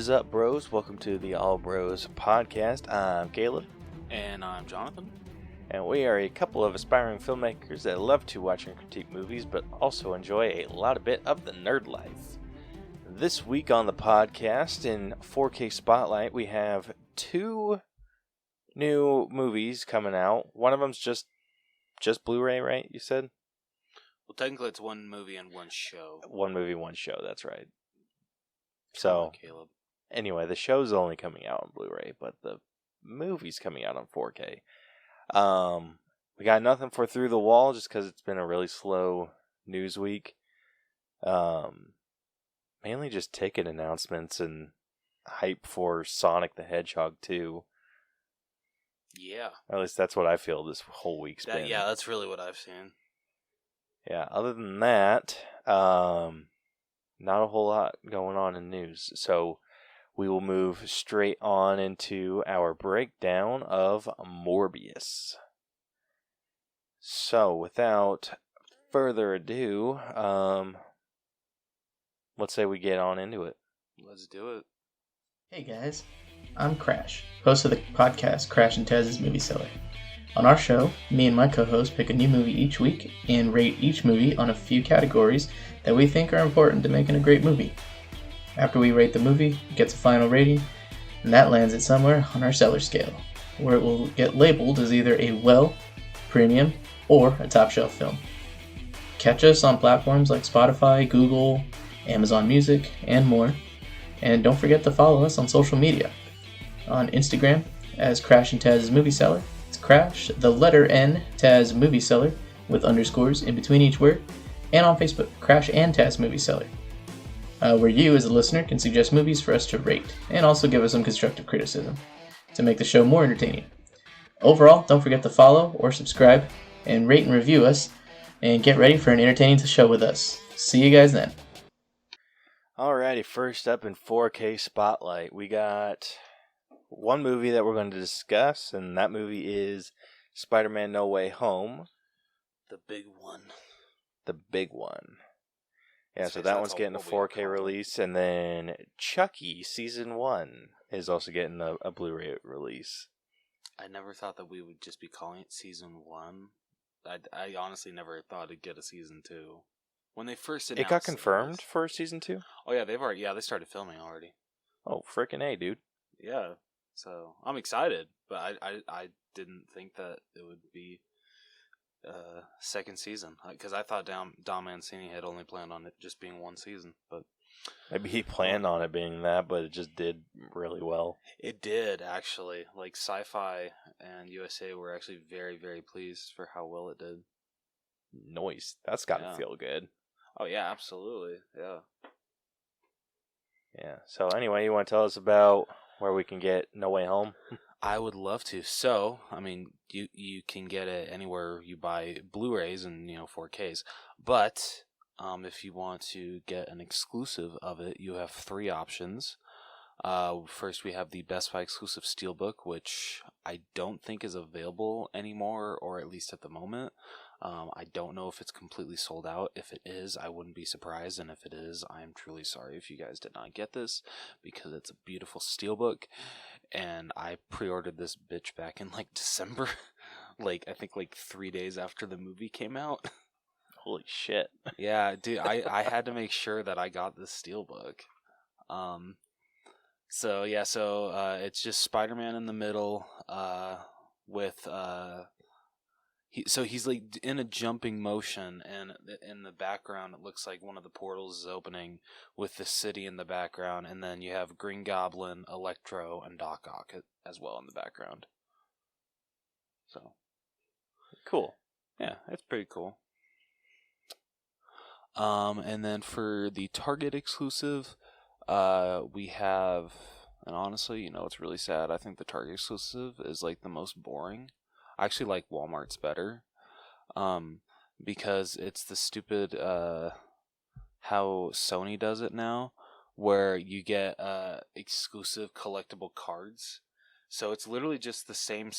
is up, bros? Welcome to the All Bros podcast. I'm Caleb. And I'm Jonathan. And we are a couple of aspiring filmmakers that love to watch and critique movies, but also enjoy a lot of bit of the nerd life. This week on the podcast, in 4K Spotlight, we have two new movies coming out. One of them's just Blu-ray, right? You said? Well, technically it's one movie and one show. One movie, one show, that's right. So, Caleb. Anyway, the show's only coming out on Blu-ray, but the movie's coming out on 4K. We got nothing for Through the Wall just because it's been a really slow news week. Mainly just ticket announcements and hype for Sonic the Hedgehog 2. Yeah. At least that's what I feel this whole week's been. Yeah, that's really what I've seen. Yeah, other than that, not a whole lot going on in news. So we will move straight on into our breakdown of Morbius. So without further ado, let's say we get on into it. Let's do it. Hey guys, I'm Crash, host of the podcast Crash and Taz's Movie Cellar. On our show, me and my co-host pick a new movie each week and rate each movie on a few categories that we think are important to making a great movie. After we rate the movie, it gets a final rating, and that lands it somewhere on our cellar scale, where it will get labeled as either a well, premium, or a top shelf film. Catch us on platforms like Spotify, Google, Amazon Music, and more. And don't forget to follow us on social media. On Instagram as Crash and Taz's Movie Cellar. It's Crash, the letter N, Taz Movie Cellar, with underscores in between each word. And on Facebook, Crash and Taz Movie Cellar, where you as a listener can suggest movies for us to rate, and also give us some constructive criticism to make the show more entertaining. Overall, don't forget to follow or subscribe, and rate and review us, and get ready for an entertaining show with us. See you guys then. Alrighty, first up in 4K Spotlight, we got one movie that we're going to discuss, and that movie is Spider-Man No Way Home. The big one. The big one. Yeah, so that one's getting a 4K release, and then Chucky Season One is also getting a Blu-ray release. I never thought that we would just be calling it Season 1. I honestly never thought it'd get a Season 2. When they first announced it got confirmed for Season 2? Oh yeah, they started filming already. Oh, frickin' A, dude. Yeah, so I'm excited, but I didn't think that it would be second season, because I thought Dom Mancini had only planned on it just being one season, but maybe he planned on it being that, but it just did really well. It did, actually. Like, Sci-Fi and USA were actually very, very pleased for how well it did. Nice. That's gotta feel good. Oh yeah, absolutely. Yeah. Yeah. So anyway, you want to tell us about where we can get No Way Home? I would love to. So, I mean, you can get it anywhere you buy Blu-rays and 4Ks. But if you want to get an exclusive of it, you have three options. First, we have the Best Buy exclusive Steelbook, which I don't think is available anymore, or at least at the moment. I don't know if it's completely sold out. If it is, I wouldn't be surprised. And if it is, I am truly sorry if you guys did not get this, because it's a beautiful Steelbook. And I pre-ordered this bitch back in December. I think 3 days after the movie came out. Holy shit. Yeah, dude, I had to make sure that I got this Steelbook. So it's just Spider-Man in the middle, with he's in a jumping motion, and in the background it looks like one of the portals is opening with the city in the background, and then you have Green Goblin, Electro, and Doc Ock as well in the background. So cool. Yeah, it's pretty cool. And then for the Target exclusive, we have, and honestly, it's really sad. I think the Target exclusive is the most boring. I actually like Walmart's better, because it's the stupid how Sony does it now, where you get exclusive collectible cards. So it's literally just the same.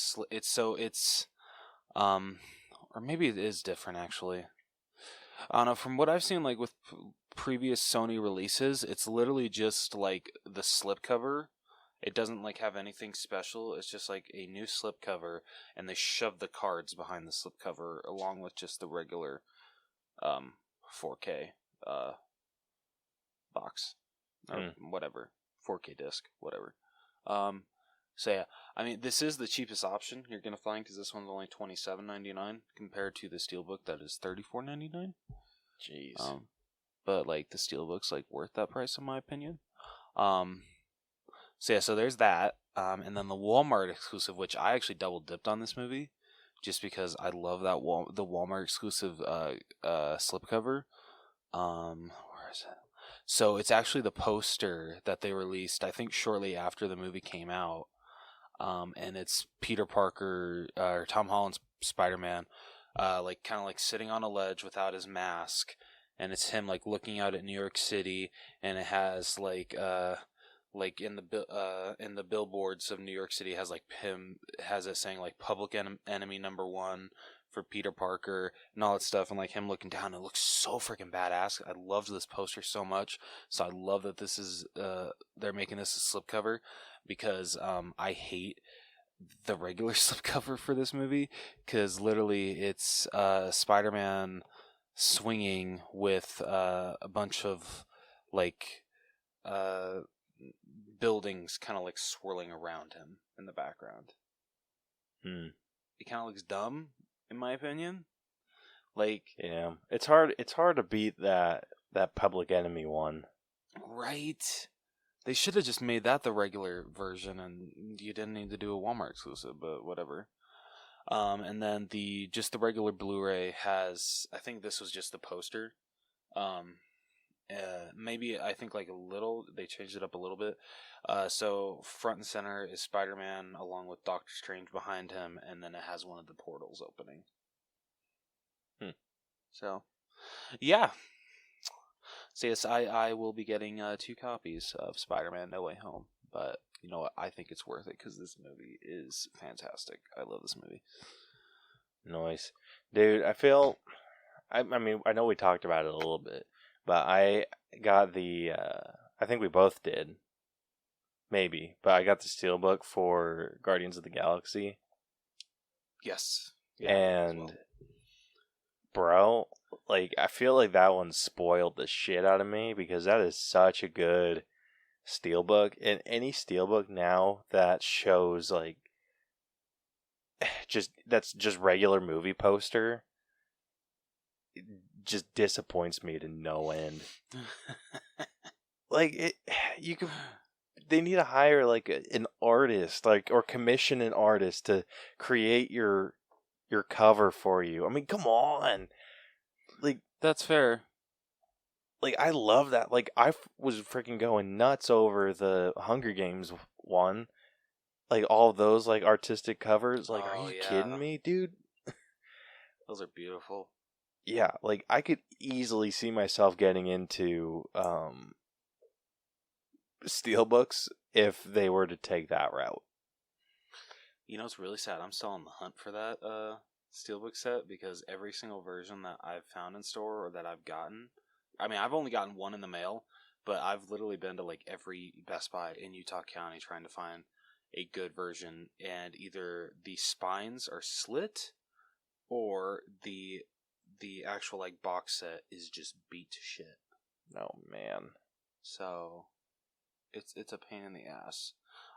Or maybe it is different actually. I don't know. From what I've seen, with previous Sony releases, it's literally just like the slipcover. It doesn't like have anything special. It's just like a new slipcover, and they shove the cards behind the slipcover along with just the regular 4K box or whatever, 4K disc, whatever. So yeah, I mean, this is the cheapest option you're gonna find because this one's only $27.99 compared to the Steelbook that is $34.99. Jeez. But like the Steelbook's like worth that price in my opinion. So yeah, so there's that. And then the Walmart exclusive, which I actually double dipped on this movie, just because I love that the Walmart exclusive slipcover. Where is it? So it's actually the poster that they released, I think, shortly after the movie came out. And it's Peter Parker or Tom Holland's Spider-Man, like kind of like sitting on a ledge without his mask, and it's him like looking out at New York City, and it has like in the billboards of New York City has it saying like Public Enemy #1 for Peter Parker and all that stuff, and like him looking down. It looks so freaking badass. I loved this poster so much, so I love that this is they're making this a slipcover, because I hate the regular slipcover for this movie, because literally it's Spider-Man swinging with a bunch of like buildings kind of like swirling around him in the background. It kind of looks dumb, in my opinion. Like, yeah, it's hard to beat that Public Enemy one. Right. They should have just made that the regular version, and you didn't need to do a Walmart exclusive, but whatever. And then the regular Blu-ray has, I think this was just the poster. Maybe I think like they changed it up a little bit. So front and center is Spider-Man along with Doctor Strange behind him, and then it has one of the portals opening. So, yeah. So yes, I will be getting 2 copies of Spider-Man No Way Home, but you know what? I think it's worth it because this movie is fantastic. I love this movie. Nice. Dude, I mean, I know we talked about it a little bit, but I got I think we both did. Maybe, but I got the Steelbook for Guardians of the Galaxy. Yes. Yeah, and bro, like, I feel like that one spoiled the shit out of me, because that is such a good Steelbook. And any Steelbook now that shows like that's just regular movie poster, it just disappoints me to no end. Like, they need to hire like an artist, like, or commission an artist to create your cover for you. I mean, come on. Like, that's fair. Like, I love that. Like, I was freaking going nuts over the Hunger Games one. Like, all those like artistic covers. Like, are you kidding me, dude? Those are beautiful. Yeah, like, I could easily see myself getting into Steelbooks if they were to take that route. You know, it's really sad. I'm still on the hunt for that Steelbook set, because every single version that I've found in store or that I've gotten, I mean, I've only gotten one in the mail, but I've literally been to like every Best Buy in Utah County trying to find a good version, and either the spines are slit or the actual like box set is just beat to shit. Oh man. So it's a pain in the ass.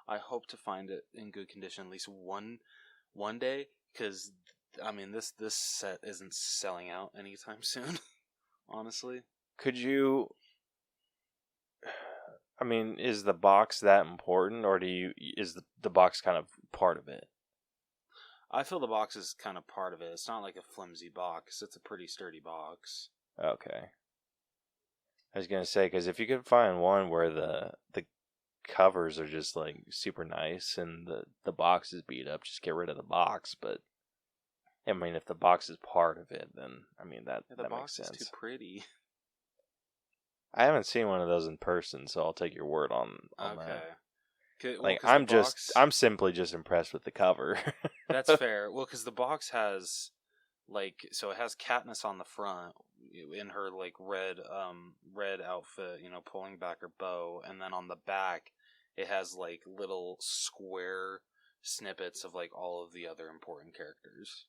I hope to find it in good condition at least one day, because I mean this set isn't selling out anytime soon. Honestly, could you? I mean, is the box that important, or is the box kind of part of it? I feel the box is kind of part of it. It's not like a flimsy box. It's a pretty sturdy box. Okay. I was gonna say, because if you could find one where the covers are just like super nice and the box is beat up, just get rid of the box. But I mean, if the box is part of it, then I mean that makes sense. The box is too pretty. I haven't seen one of those in person, so I'll take your word on that. Like, I'm simply just impressed with the cover. That's fair. Well, because the box has, like, so it has Katniss on the front, in her like red outfit, pulling back her bow, and then on the back it has like little square snippets of like all of the other important characters.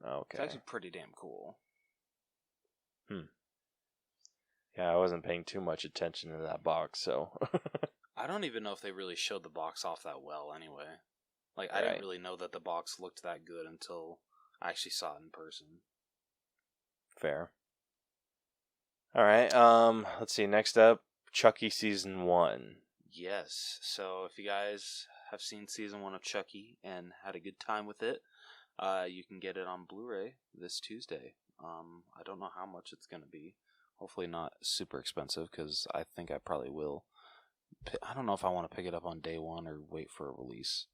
Okay. It's actually pretty damn cool. Yeah, I wasn't paying too much attention to that box, so. I don't even know if they really showed the box off that well anyway. Like, I didn't really know that the box looked that good until I actually saw it in person. Fair. Alright, let's see, next up, Chucky Season 1. Yes, so if you guys have seen Season 1 of Chucky and had a good time with it, you can get it on Blu-ray this Tuesday. I don't know how much it's going to be. Hopefully not super expensive, because I think I probably will. I don't know if I want to pick it up on day one or wait for a release.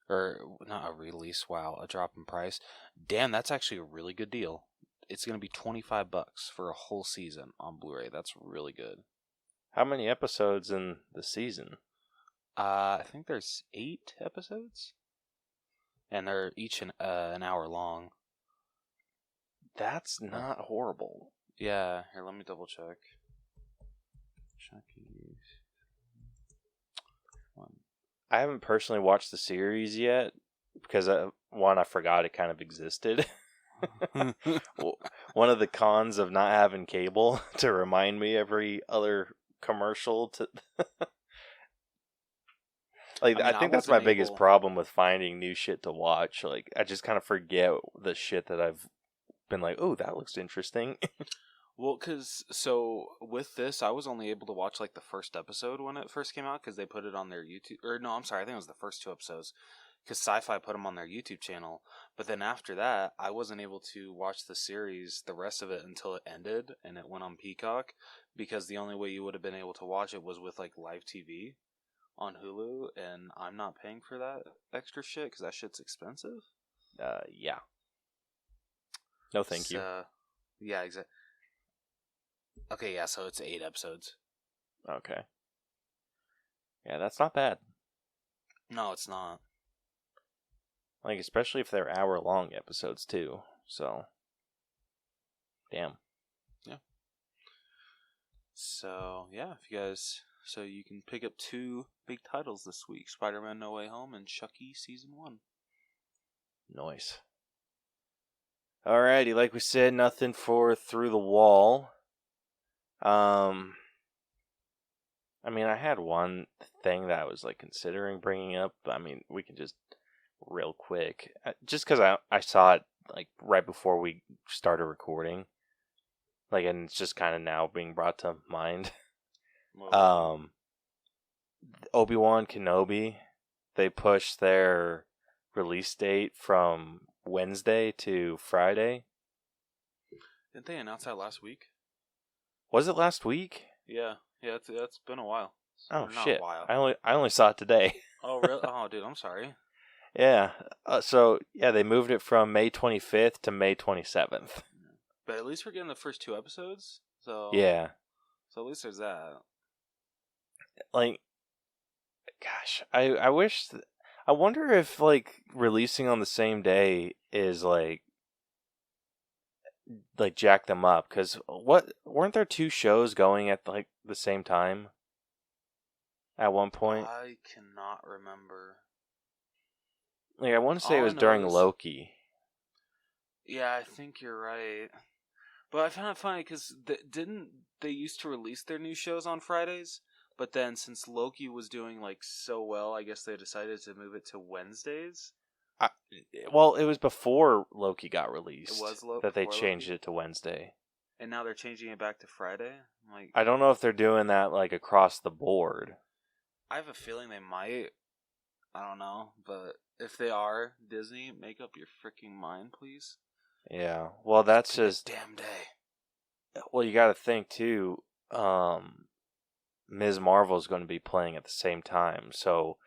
Or, not a release, wow, a drop in price. Damn, that's actually a really good deal. It's going to be $25 for a whole season on Blu-ray. That's really good. How many episodes in the season? I think there's 8 episodes. And they're each an hour long. That's not horrible. Yeah, here, let me double check. Chucky 1. I haven't personally watched the series yet, because I forgot it kind of existed. One of the cons of not having cable to remind me every other commercial to like I think that's my biggest problem with finding new shit to watch. Like, I just kind of forget the shit that I've been like, oh, that looks interesting. Well, so with this, I was only able to watch like the first episode when it first came out, because they put it on their YouTube. Or no, I'm sorry, I think it was the first 2 episodes, because Sci-Fi put them on their YouTube channel. But then after that, I wasn't able to watch the series, the rest of it, until it ended and it went on Peacock, because the only way you would have been able to watch it was with like live TV on Hulu, and I'm not paying for that extra shit because that shit's expensive. Yeah. No, thank you. Yeah, exactly. Okay, yeah, so it's 8 episodes. Okay. Yeah, that's not bad. No, it's not. Like, especially if they're hour-long episodes, too. So, damn. Yeah. So, yeah, if you guys... So you can pick up 2 big titles this week. Spider-Man No Way Home and Chucky Season 1. Nice. Alrighty, like we said, nothing for Through the Wall. I mean, I had one thing that I was like considering bringing up. I mean, we can just real quick, just because I saw it like right before we started recording, like, and it's just kind of now being brought to mind. Obi-Wan Kenobi, they pushed their release date from Wednesday to Friday. Didn't they announce that last week? Was it last week? Yeah, that's been a while. Oh, not shit! A while. I only saw it today. Oh really? Oh, dude, I'm sorry. Yeah. So yeah, they moved it from May 25th to May 27th. But at least we're getting the first 2 episodes. So yeah. So at least there's that. Like, gosh, I wish. I wonder if like releasing on the same day is like jack them up, because weren't there 2 shows going at like the same time at one point? I cannot remember. Like, I want to say it was during Loki. Yeah, I think you're right. But I found it funny because didn't they used to release their new shows on Fridays? But then since Loki was doing like so well, I guess they decided to move it to Wednesdays. Well, it was before Loki got released. It was that they changed it to Wednesday. And now they're changing it back to Friday? Like, I don't know if they're doing that like across the board. I have a feeling they might. I don't know, but if they are, Disney, make up your freaking mind, please. Yeah. Well, that's just damn day. Well, you got to think too. Ms. Marvel is going to be playing at the same time, so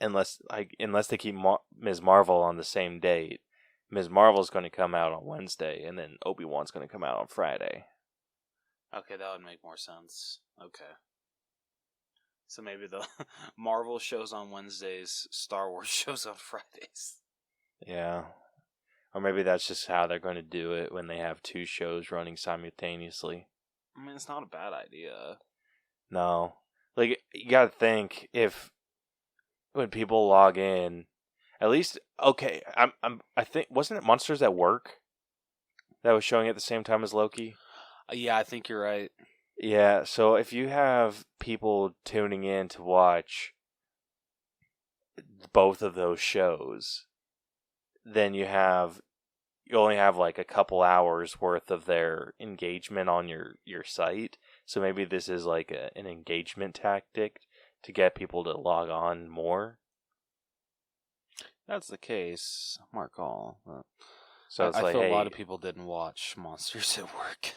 unless they keep Ms. Marvel on the same date, Ms. Marvel is going to come out on Wednesday, and then Obi-Wan's going to come out on Friday. Okay, that would make more sense. Okay. So maybe the Marvel shows on Wednesdays, Star Wars shows on Fridays. Yeah. Or maybe that's just how they're going to do it when they have 2 shows running simultaneously. I mean, it's not a bad idea. No. Like, you gotta think, when people log in, at least, okay, I think, wasn't it Monsters at Work that was showing at the same time as Loki? Yeah, I think you're right. Yeah, so if you have people tuning in to watch both of those shows, then you only have like a couple hours worth of their engagement on your site. So maybe this is like an engagement tactic to get people to log on more. That's the case, Mark Hall. So it's I like, feel hey, a lot of people didn't watch Monsters at Work.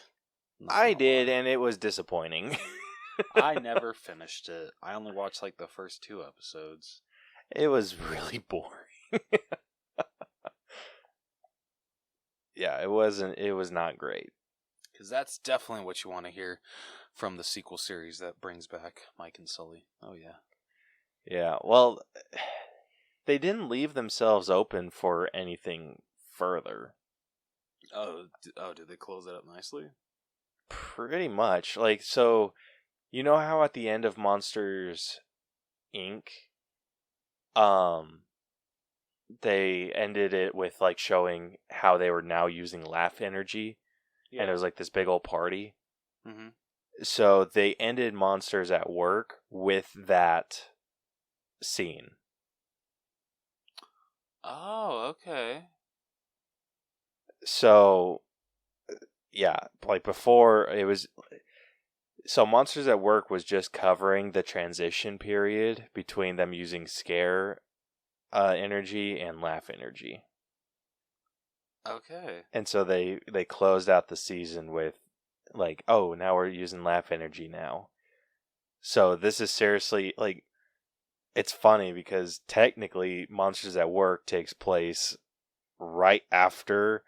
I did, and it was disappointing. I never finished it. I only watched like the first 2 episodes. It was really boring. Yeah, it was not great. Because that's definitely what you want to hear from the sequel series that brings back Mike and Sully. Oh, yeah. Yeah, well, they didn't leave themselves open for anything further. Oh, did they close it up nicely? Pretty much. Like, so, you know how at the end of Monsters, Inc., they ended it with, like, showing how they were now using laugh energy, and it was, like, this big old party. Mm-hmm. So, they ended Monsters at Work with that scene. Oh, okay. So, yeah, like, before, it was... So, Monsters at Work was just covering the transition period between them using scare energy and laugh energy. Okay. And so they closed out the season with, like, oh, now we're using laugh energy now. So this is seriously, like, it's funny because technically Monsters at Work takes place right after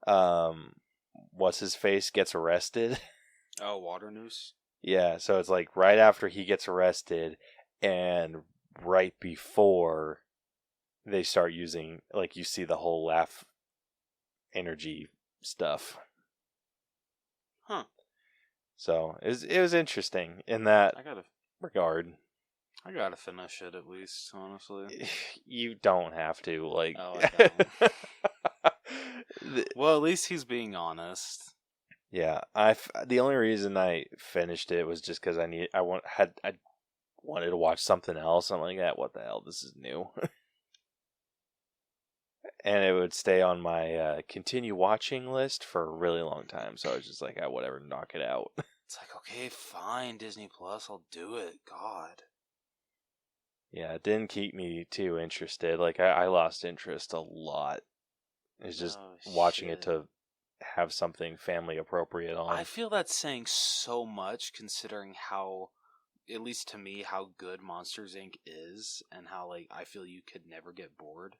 what's his face gets arrested. Oh, Water Noose? Yeah, so it's like right after he gets arrested and right before they start using, like, you see the whole laugh energy stuff. Huh. So it was interesting in that regard. I gotta finish it at least, honestly. You don't have to, like. Oh, I don't. Well, at least he's being honest. Yeah, the only reason I finished it was just because I wanted to watch something else. I'm like, yeah, what the hell? This is new. And it would stay on my continue watching list for a really long time. So I was just like, whatever, knock it out. It's like, okay, fine, Disney Plus, I'll do it. God. Yeah, it didn't keep me too interested. Like, I lost interest a lot. It's just watching it to have something family appropriate on. I feel that's saying so much considering how, at least to me, how good Monsters Inc. is, and how, like, I feel you could never get bored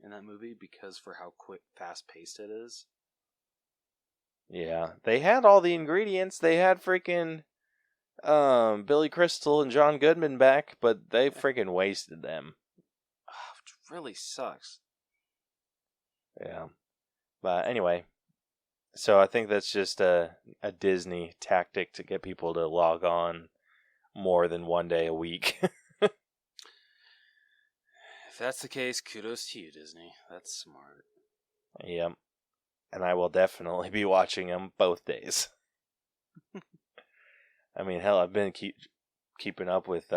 in that movie because for how quick, fast-paced it is. Yeah, they had all the ingredients. They had freaking Billy Crystal and John Goodman back, but they freaking wasted them. Which really sucks. Yeah. But anyway, so I think that's just a Disney tactic to get people to log on more than one day a week. If that's the case, kudos to you, Disney. That's smart. Yep. And I will definitely be watching them both days. I mean, hell, I've been keeping up with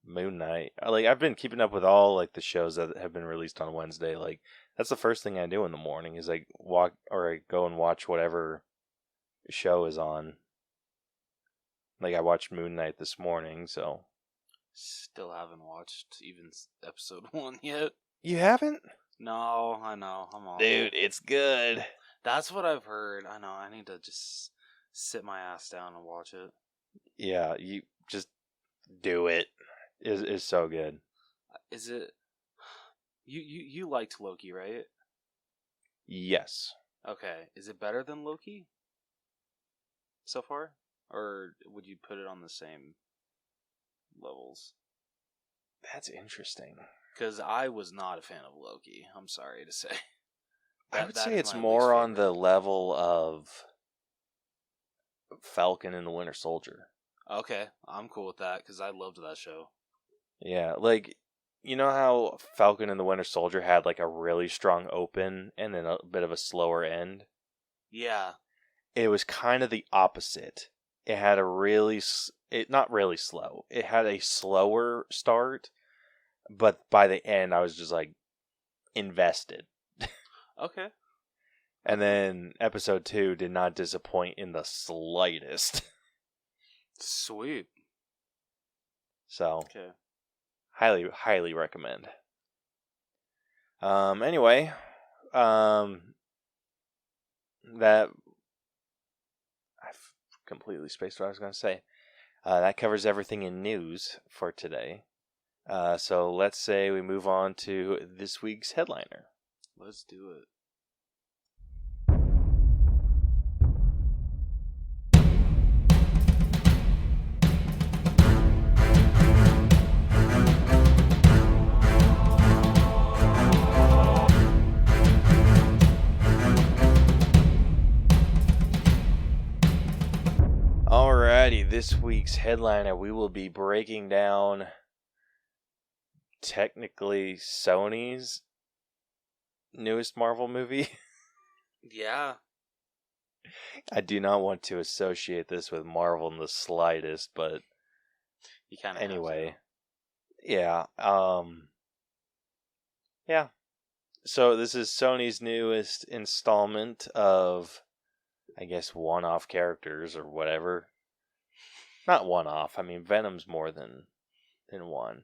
Moon Knight. Like, I've been keeping up with all, like, the shows that have been released on Wednesday. Like, that's the first thing I do in the morning is I go and watch whatever show is on. Like, I watched Moon Knight this morning, so. Still haven't watched even episode 1 yet. You haven't? No, I know. I'm all. Dude, it's good. That's what I've heard. I know. I need to just sit my ass down and watch it. Yeah, you just do it. It's so good. Is it? You liked Loki, right? Yes. Okay. Is it better than Loki so far? Or would you put it on the same levels? That's interesting. Because I was not a fan of Loki. I'm sorry to say. I would That say is it's my more least on the favorite. level of Falcon and the Winter Soldier. Okay, I'm cool with that because I loved that show. Yeah, like, you know how Falcon and the Winter Soldier had like a really strong open and then a bit of a slower end? Yeah. It was kind of the opposite. It had a really, not really slow. It had a slower start, but by the end, I was just like invested. Okay. And then episode 2 did not disappoint in the slightest. Sweet. So, Okay. highly recommend. Anyway, that I've completely spaced what I was going to say. That covers everything in news for today. So let's say we move on to this week's headliner. Let's do it. Alrighty, this week's headliner, we will be breaking down technically Sony's newest Marvel movie. Yeah. I do not want to associate this with Marvel in the slightest, but You kind of anyway. Yeah. Yeah. So this is Sony's newest installment of, I guess, one-off characters or whatever. Not one-off. I mean, Venom's more than one.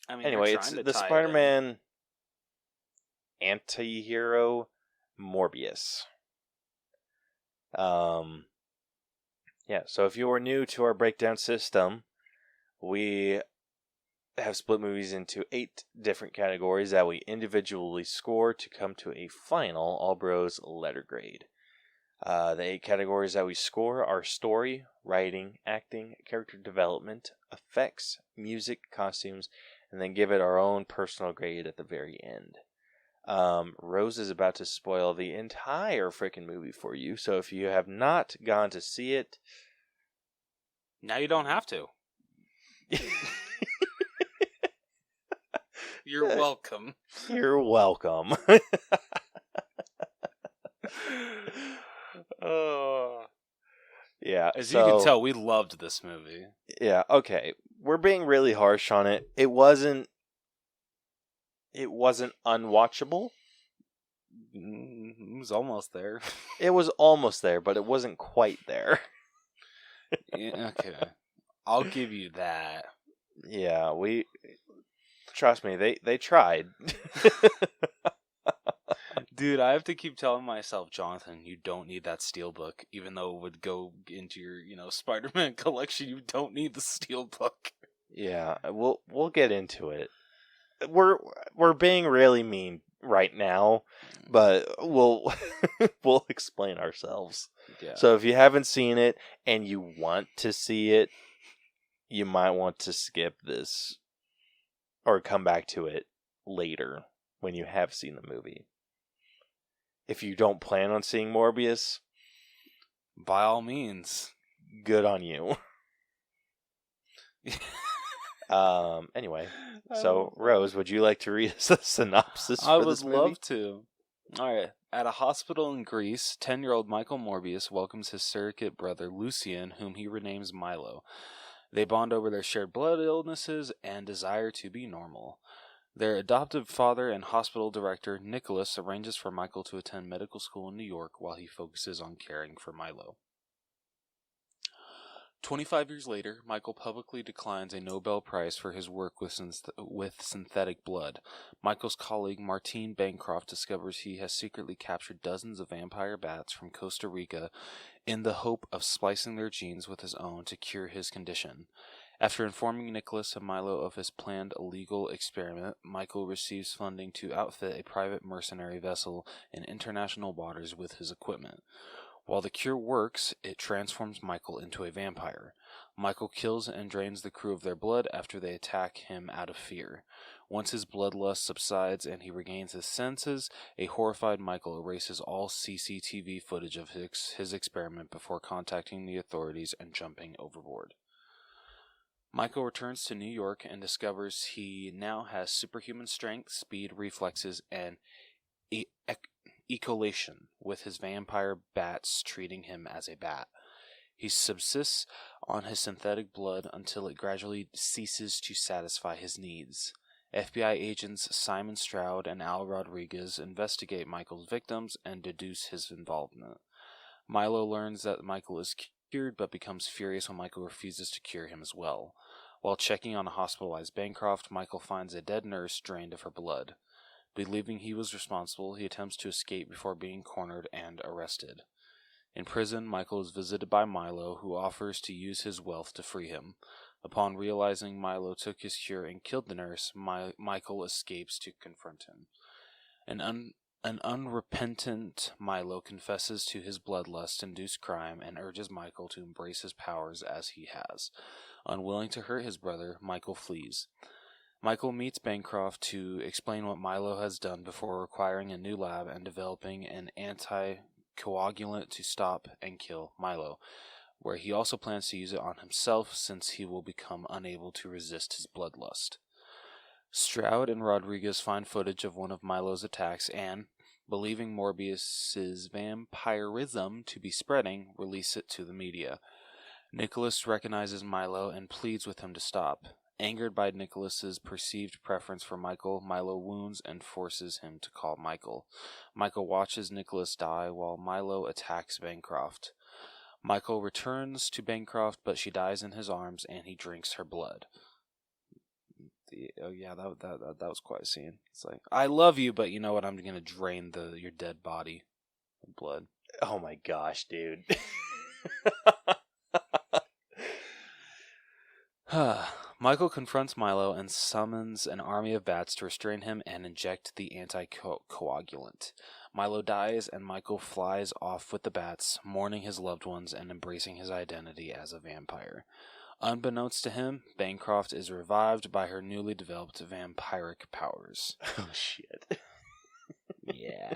I mean, Anyway, they're it's trying to the tie it in. Spider-Man anti-hero Morbius. Yeah, so if you are new to our breakdown system, we have split movies into 8 different categories that we individually score to come to a final All Bros letter grade. The 8 categories that we score are story, writing, acting, character development, effects, music, costumes, and then give it our own personal grade at the very end. Rose is about to spoil the entire freaking movie for you, so if you have not gone to see it... Now you don't have to. You're welcome. You're welcome. Yeah. As you can tell, we loved this movie. Yeah, okay. We're being really harsh on it. It wasn't unwatchable. It was almost there. It was almost there, but it wasn't quite there. Yeah, okay. I'll give you that. Yeah, trust me, they tried. Dude, I have to keep telling myself, Jonathan, you don't need that steelbook. Even though it would go into your, Spider-Man collection, you don't need the steelbook. Yeah, we'll get into it. We're being really mean right now, but we'll explain ourselves. Yeah. So if you haven't seen it and you want to see it, you might want to skip this or come back to it later when you have seen the movie. If you don't plan on seeing Morbius, by all means, good on you. Anyway, so Rose, would you like to read us the synopsis for this movie? I would love to. All right. At a hospital in Greece, 10-year-old Michael Morbius welcomes his surrogate brother Lucian, whom he renames Milo. They bond over their shared blood illnesses and desire to be normal. Their adoptive father and hospital director, Nicholas, arranges for Michael to attend medical school in New York while he focuses on caring for Milo. 25 years later, Michael publicly declines a Nobel Prize for his work with synthetic blood. Michael's colleague, Martine Bancroft, discovers he has secretly captured dozens of vampire bats from Costa Rica in the hope of splicing their genes with his own to cure his condition. After informing Nicholas and Milo of his planned illegal experiment, Michael receives funding to outfit a private mercenary vessel in international waters with his equipment. While the cure works, it transforms Michael into a vampire. Michael kills and drains the crew of their blood after they attack him out of fear. Once his bloodlust subsides and he regains his senses, a horrified Michael erases all CCTV footage of his experiment before contacting the authorities and jumping overboard. Michael returns to New York and discovers he now has superhuman strength, speed, reflexes, and echolation, with his vampire bats treating him as a bat. He subsists on his synthetic blood until it gradually ceases to satisfy his needs. FBI agents Simon Stroud and Al Rodriguez investigate Michael's victims and deduce his involvement. Milo learns that Michael is cured, but becomes furious when Michael refuses to cure him as well. While checking on a hospitalized Bancroft, Michael finds a dead nurse drained of her blood. Believing he was responsible, he attempts to escape before being cornered and arrested. In prison, Michael is visited by Milo, who offers to use his wealth to free him. Upon realizing Milo took his cure and killed the nurse, Michael escapes to confront him. An unrepentant Milo confesses to his bloodlust-induced crime and urges Michael to embrace his powers as he has. Unwilling to hurt his brother, Michael flees. Michael meets Bancroft to explain what Milo has done before acquiring a new lab and developing an anti-coagulant to stop and kill Milo, where he also plans to use it on himself since he will become unable to resist his bloodlust. Stroud and Rodriguez find footage of one of Milo's attacks and, believing Morbius's vampirism to be spreading, release it to the media. Nicholas recognizes Milo and pleads with him to stop. Angered by Nicholas's perceived preference for Michael, Milo wounds and forces him to call Michael. Michael watches Nicholas die while Milo attacks Bancroft. Michael returns to Bancroft, but she dies in his arms and he drinks her blood. That was quite a scene. It's like, I love you, but you know what? I'm gonna drain your dead body of blood. Oh my gosh, dude. Michael confronts Milo and summons an army of bats to restrain him and inject the anti-coagulant. Milo dies and Michael flies off with the bats, mourning his loved ones and embracing his identity as a vampire. Unbeknownst to him, Bancroft is revived by her newly developed vampiric powers. Oh shit. Yeah.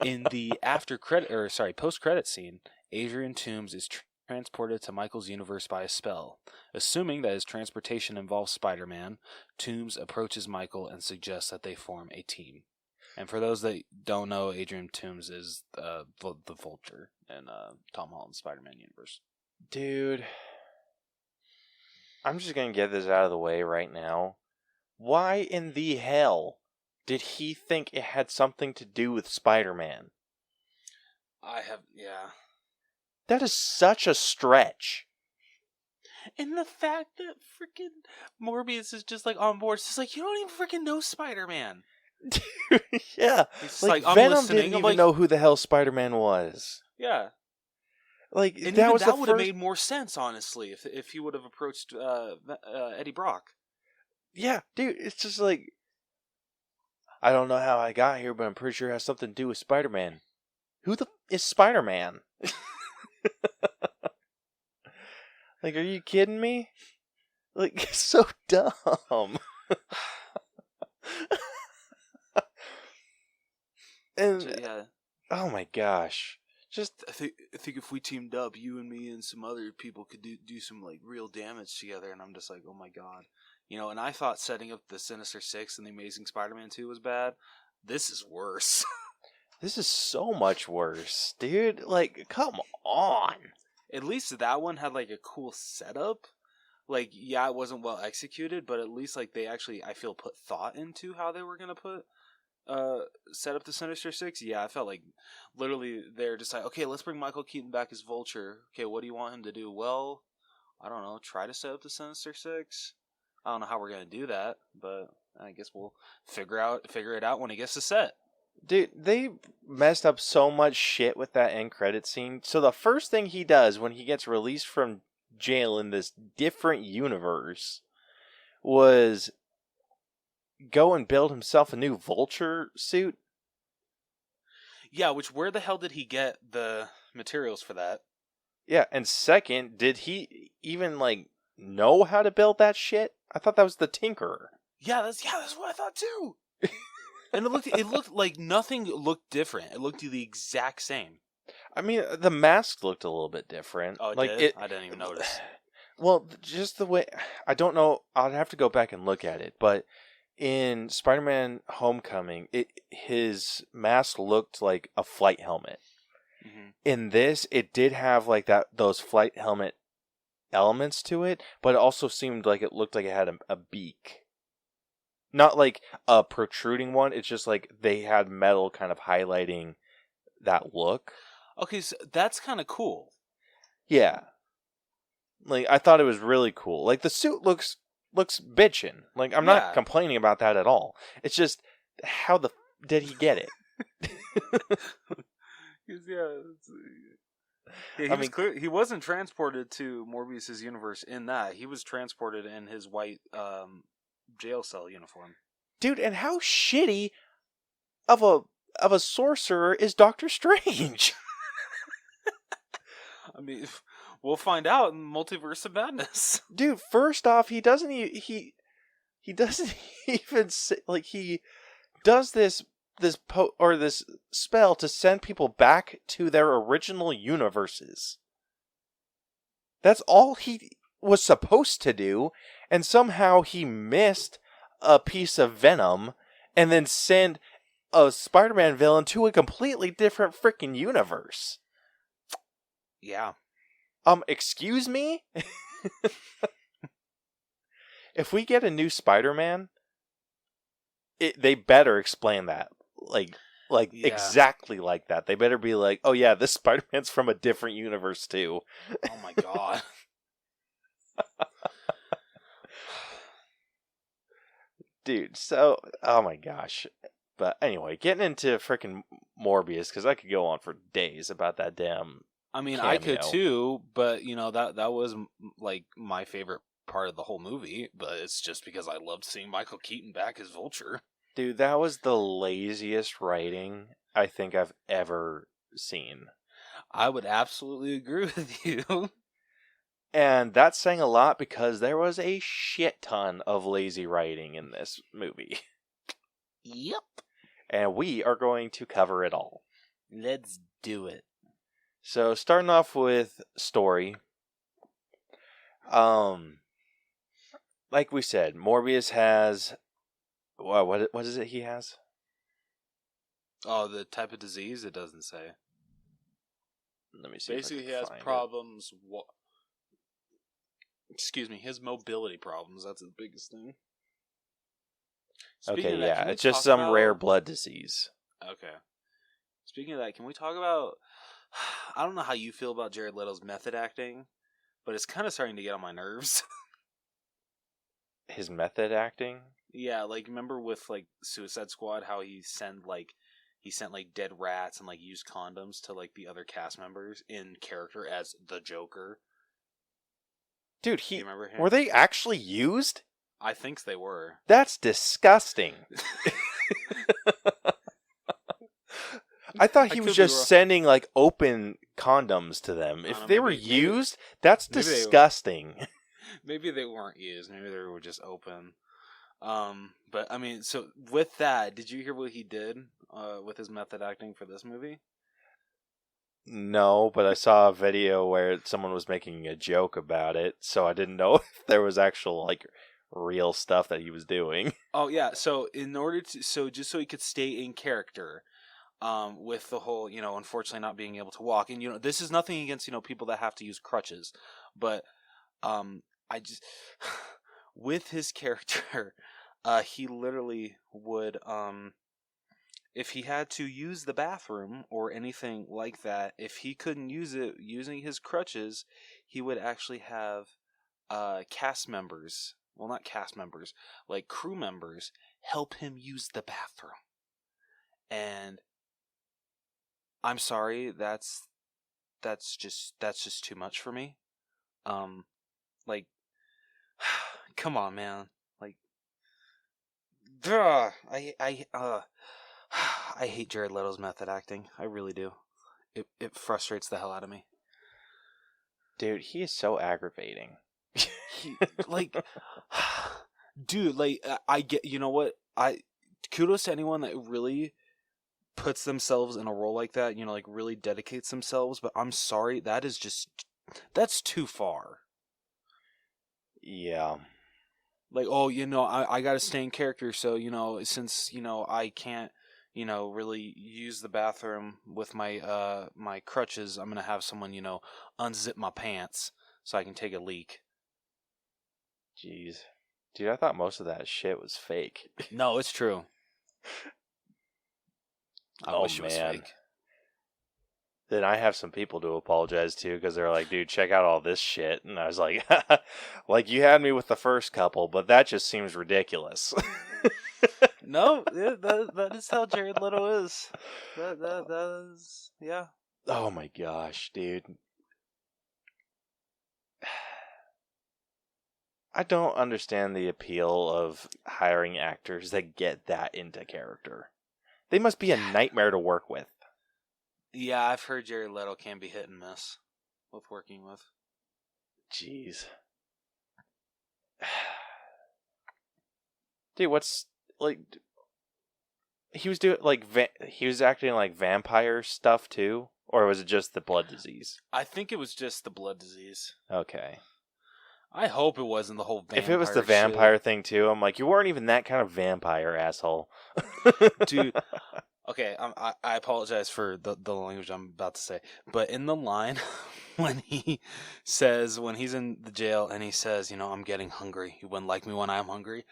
In the post-credit scene, Adrian Toomes is transported to Michael's universe by a spell. Assuming that his transportation involves Spider-Man, Toomes approaches Michael and suggests that they form a team. And for those that don't know, Adrian Toomes is the Vulture in Tom Holland's Spider-Man universe. Dude, I'm just going to get this out of the way right now. Why in the hell did he think it had something to do with Spider-Man? Yeah. That is such a stretch. And the fact that freaking Morbius is just like on board, it's just like, you don't even freaking know Spider-Man. Dude, yeah. It's like I'm Venom listening. didn't even know who the hell Spider-Man was. Yeah. Like, And that that would have made more sense, honestly, if he would have approached Eddie Brock. Yeah, dude, it's just like, I don't know how I got here, but I'm pretty sure it has something to do with Spider-Man. Who is Spider-Man? Like, are you kidding me? Like, it's so dumb. And Yeah. oh my gosh. Just I think if we teamed up, you and me and some other people could do some like real damage together, and I'm just like, oh my god, And I thought setting up the Sinister Six and the Amazing Spider-Man 2 was bad. This is worse. this is so much worse, dude. Like, come on. At least that one had like a cool setup. Like, yeah, it wasn't well executed, but at least like they actually, I feel, put thought into how they were gonna set up the Sinister Six. Yeah, I felt like literally they're just like, okay, let's bring Michael Keaton back as Vulture. Okay, what do you want him to do? Well, I don't know, try to set up the Sinister Six. I don't know how we're gonna do that, but I guess we'll figure it out when he gets to set. Dude, they messed up so much shit with that end credit scene. So the first thing he does when he gets released from jail in this different universe was go and build himself a new Vulture suit. Yeah, where the hell did he get the materials for that? Yeah, and second, did he even, like, know how to build that shit? I thought that was the Tinkerer. Yeah, that's what I thought too. And it looked like nothing looked different. It looked the exact same. I mean, the mask looked a little bit different. Oh, it like did? I didn't even notice. Well, just the way, I don't know. I'd have to go back and look at it, but in Spider-Man: Homecoming, his mask looked like a flight helmet. Mm-hmm. In this, it did have like those flight helmet elements to it, but it also seemed like it looked like it had a beak. Not like a protruding one. It's just like they had metal kind of highlighting that look. Okay, so that's kind of cool. Yeah. Like, I thought it was really cool. Like, the suit looks bitchin'. Like, I'm not complaining about that at all. It's just, how did he get it? He wasn't transported to Morbius's universe in that. He was transported in his white jail cell uniform. Dude, and how shitty of a sorcerer is Doctor Strange? I mean, we'll find out in Multiverse of Madness. Dude, first off, he doesn't even say, like, he does this spell to send people back to their original universes. That's all he was supposed to do, and somehow he missed a piece of Venom and then send a Spider-Man villain to a completely different freaking universe. Yeah. Excuse me? If we get a new Spider-Man, they better explain that. Like exactly like that. They better be like, oh yeah, this Spider-Man's from a different universe too. Oh my god. Dude, so, oh my gosh. But anyway, getting into freaking Morbius, because I could go on for days about that damn cameo. I could too, but that was like my favorite part of the whole movie, but it's just because I loved seeing Michael Keaton back as Vulture. Dude, that was the laziest writing I think I've ever seen. I would absolutely agree with you. And that's saying a lot because there was a shit ton of lazy writing in this movie. Yep. And we are going to cover it all. Let's do it. So, starting off with story. Like we said, Morbius has... What is it he has? Oh, the type of disease? It doesn't say. Let me see. Basically, he has problems... Excuse me, his mobility problems. That's the biggest thing. Okay, yeah, it's just some rare blood disease. Okay. Speaking of that, can we talk about... I don't know how you feel about Jared Leto's method acting, but it's kind of starting to get on my nerves. His method acting? Yeah, like, remember with, like, Suicide Squad, how he sent dead rats and, like, used condoms to, like, the other cast members in character as the Joker? Dude, you remember him? Were they actually used? I think they were. That's disgusting. I thought he was just sending, like, open condoms to them. If they were used, that's disgusting. Maybe they weren't used. Maybe they were just open. But, I mean, so with that, did you hear what he did with his method acting for this movie? No, but I saw a video where someone was making a joke about it, so I didn't know if there was actual, like, real stuff that he was doing. Oh, yeah. So, just so he could stay in character, with the whole, unfortunately not being able to walk. And, this is nothing against, people that have to use crutches. But, with his character, he literally would, if he had to use the bathroom or anything like that, if he couldn't use it using his crutches, he would actually have cast members, well, not cast members, like crew members, help him use the bathroom. And I'm sorry, that's just too much for me. Like, come on, man. Like, I hate Jared Leto's method acting. I really do. It frustrates the hell out of me. Dude, he is so aggravating. Dude, like, I get, you know what? Kudos to anyone that really puts themselves in a role like that, you know, like really dedicates themselves, but I'm sorry, that's too far. Yeah. Like, oh, you know, I gotta stay in character, so, you know, since, you know, I can't, you know, really use the bathroom with my my crutches, I'm gonna have someone, you know, unzip my pants so I can take a leak. Jeez. Dude, I thought most of that shit was fake. No, it's true. I wish it was man. fake. Then I have some people to apologize to because they're like, dude, check out all this shit. And I was like, like, you had me with the first couple, but that just seems ridiculous. No, that is how Jared Leto is. That is, yeah. Oh my gosh, dude. I don't understand the appeal of hiring actors that get that into character. They must be a nightmare to work with. Yeah, I've heard Jared Leto can be hit and miss with working with. Jeez. Dude, what's like he was doing like he was acting like vampire stuff too, or was it just the blood disease? I think it was just the blood disease. Okay. I hope it wasn't the whole vampire If it was the vampire shit. thing too, I'm like, you weren't even that kind of vampire, asshole. Dude. Okay, I apologize for the language I'm about to say, but in the line when he's in the jail and he says, you know, I'm getting hungry. You wouldn't like me when I'm hungry.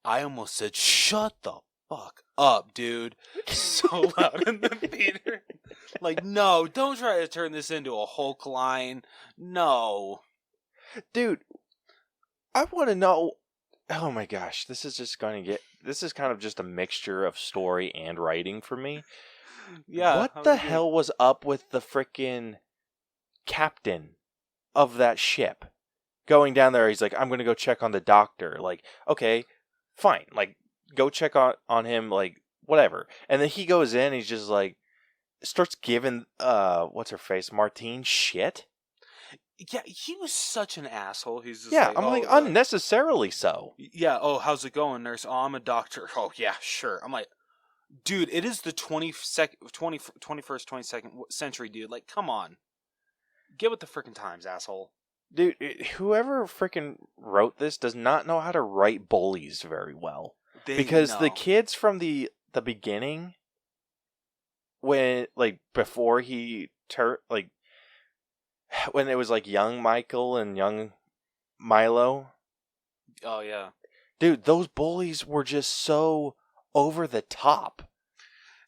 I almost said, shut the fuck up, dude. So loud in the theater. Like, no, don't try to turn this into a Hulk line. No. Dude, I want to know. Oh my gosh, this is kind of just a mixture of story and writing for me. Yeah. What the hell was up with the frickin' captain of that ship? Going down there, he's like, I'm going to go check on the doctor. Like, okay, fine. Like, go check on him, like, whatever. And then he goes in, he's just like, starts giving, what's her face, Martine shit. Yeah, he was such an asshole. He's just I'm like, unnecessarily so. Yeah, oh, how's it going, nurse? Oh, I'm a doctor. Oh, yeah, sure. I'm like, dude, it is the 21st, 22nd century, dude. Like, come on. Get with the freaking times, asshole. Dude, whoever freaking wrote this does not know how to write bullies very well. Because the kids from the beginning, when, like, before he when it was like young Michael and young Milo. Oh, yeah. Dude, those bullies were just so over the top.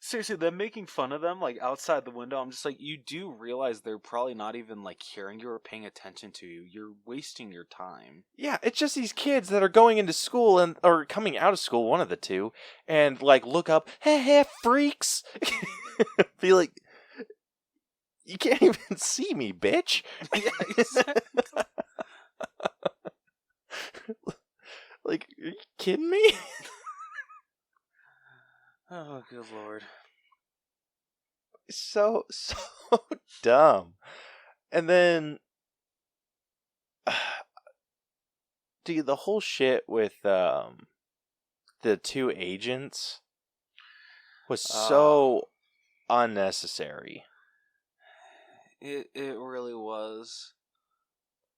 Seriously, them making fun of them, like, outside the window, I'm just like, you do realize they're probably not even, like, hearing you or paying attention to you. You're wasting your time. Yeah, it's just these kids that are going into school or coming out of school, one of the two, and, like, look up, hey, freaks! Be like, you can't even see me, bitch! Yeah, exactly. Like, are you kidding me? Oh, good lord. So dumb. And then, dude, the whole shit with the two agents was so unnecessary. It really was.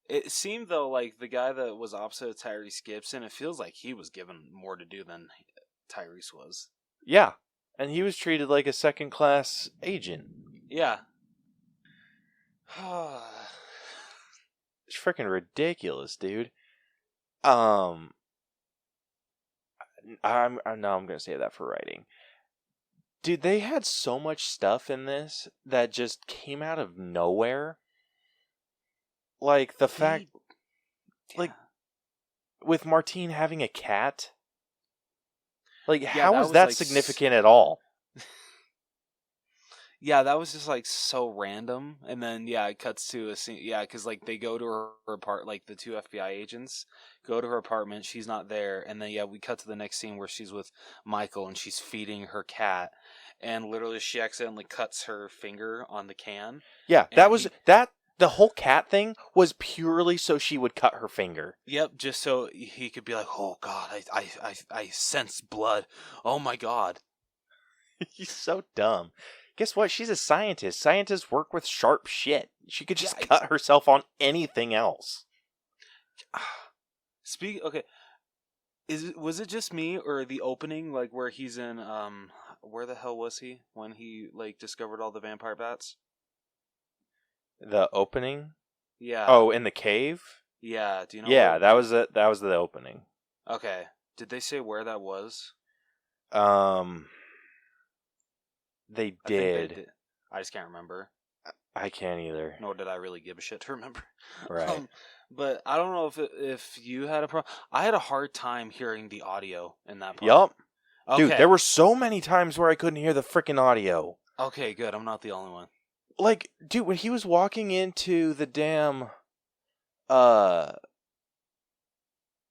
It seemed, though, like the guy that was opposite of Tyrese Gibson, it feels like he was given more to do than Tyrese was. Yeah. And he was treated like a second-class agent. Yeah. It's freaking ridiculous, dude. I'm gonna say that for writing. Dude, they had so much stuff in this that just came out of nowhere. Like the fact, like, with Martine having a cat. Like, how was that like significant at all? Yeah, that was just, like, so random. And then, yeah, it cuts to a scene. Yeah, because, like, they go to her apartment, like, the two FBI agents go to her apartment. She's not there. And then, yeah, we cut to the next scene where she's with Michael and she's feeding her cat. And literally she accidentally cuts her finger on the can. Yeah, The whole cat thing was purely so she would cut her finger. Yep, just so he could be like, oh God, I sense blood. Oh my God. He's so dumb. Guess what? She's a scientist. Scientists work with sharp shit. She could just cut herself on anything else. Okay. Was it just me or the opening, like where he's in where the hell was he when he like discovered all the vampire bats? The opening? Yeah. Oh, in the cave? Yeah. Do you know? Yeah, that was the opening. Okay. Did they say where that was? They did. I just can't remember. I can't either. Nor did I really give a shit to remember. Right. But I don't know if you had a problem. I had a hard time hearing the audio in that part. Yup. Okay. Dude, there were so many times where I couldn't hear the freaking audio. Okay, good. I'm not the only one. Like, dude, when he was walking into the damn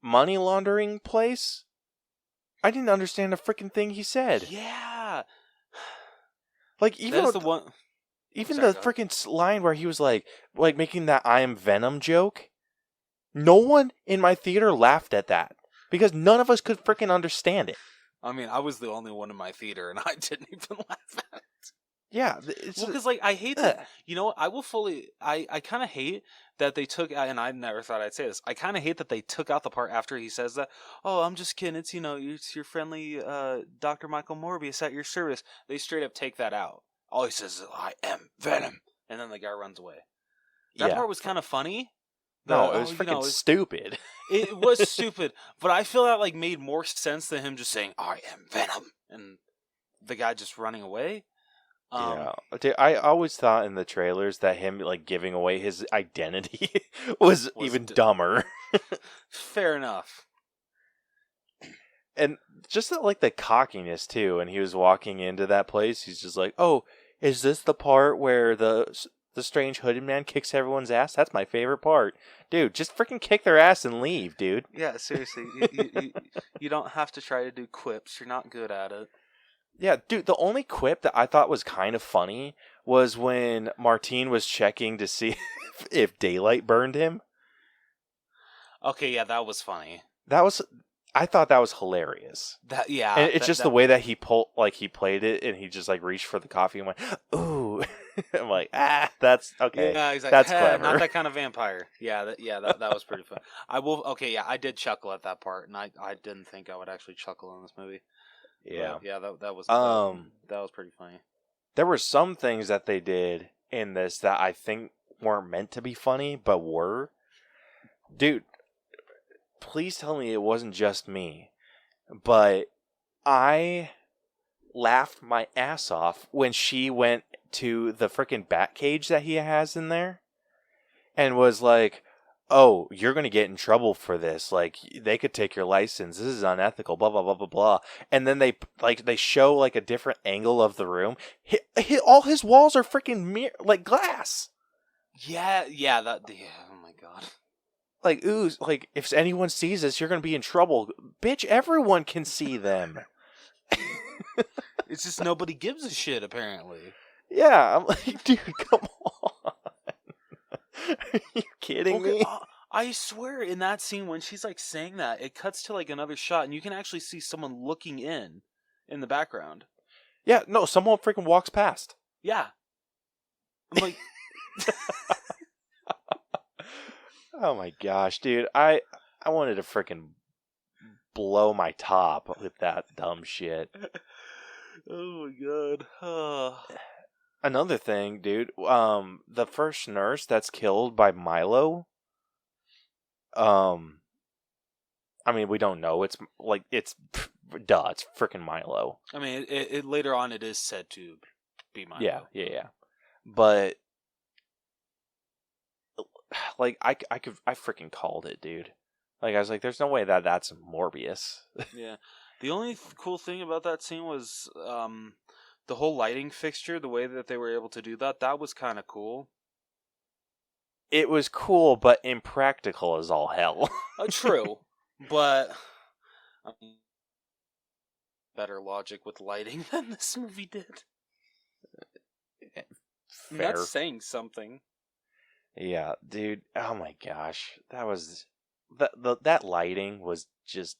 money laundering place, I didn't understand a freaking thing he said. Yeah. Like, even That's the one. Even the freaking line where he was like making that I am Venom joke. No one in my theater laughed at that because none of us could freaking understand it. I mean, I was the only one in my theater, and I didn't even laugh at it. Yeah, because I hate that. You know what? I will fully. I kind of hate that they took, and I never thought I'd say this. I kind of hate that they took out the part after he says that. Oh, I'm just kidding. It's it's your friendly Dr. Michael Morbius at your service. They straight up take that out. All he says is, I am Venom. And then the guy runs away. That part was kind of funny. No, it was freaking stupid. It was stupid. But I feel that made more sense than him just saying, I am Venom. And the guy just running away. Yeah. Dude, I always thought in the trailers that him giving away his identity was even dumber. Fair enough. And just the cockiness too. And he was walking into that place. He's just like, "Oh, is this the part where the strange hooded man kicks everyone's ass? That's my favorite part, dude. Just freaking kick their ass and leave, dude." Yeah, seriously, you don't have to try to do quips. You're not good at it. Yeah, dude. The only quip that I thought was kind of funny was when Martine was checking to see if daylight burned him. Okay, yeah, that was funny. I thought that was hilarious. And it's just the way that he played it, and he just reached for the coffee and went, "Ooh." I'm like, that's okay. Yeah, exactly. That's clever. Not that kind of vampire. Yeah, that was pretty fun. I did chuckle at that part, and I didn't think I would actually chuckle in this movie. Yeah, but yeah, that was pretty funny. There were some things that they did in this that I think weren't meant to be funny, but were. Dude, please tell me it wasn't just me, but I laughed my ass off when she went to the freaking bat cage that he has in there and was like, "Oh, you're going to get in trouble for this. They could take your license. This is unethical, blah, blah, blah, blah, blah." And then they show a different angle of the room. All his walls are freaking glass. Yeah, oh my God. Ooh, if anyone sees this, you're going to be in trouble. Bitch, everyone can see them. It's just nobody gives a shit, apparently. Yeah, I'm like, dude, come on. Are you kidding me? I swear, in that scene, when she's saying that, it cuts to another shot, and you can actually see someone looking in the background. Yeah, no, someone freaking walks past. Yeah. I'm like... Oh my gosh, dude. I wanted to freaking blow my top with that dumb shit. Oh my God. Another thing, dude, the first nurse that's killed by Milo, I mean, we don't know. It's it's freaking Milo. I mean, it later on it is said to be Milo. Yeah. But I freaking called it, dude. I was like, there's no way that's Morbius. Yeah. The only cool thing about that scene was the whole lighting fixture, the way that they were able to do that was kind of cool. It was cool, but impractical as all hell. True. But better logic with lighting than this movie did. Fair. That's saying something. Yeah, dude. Oh my gosh, that lighting was just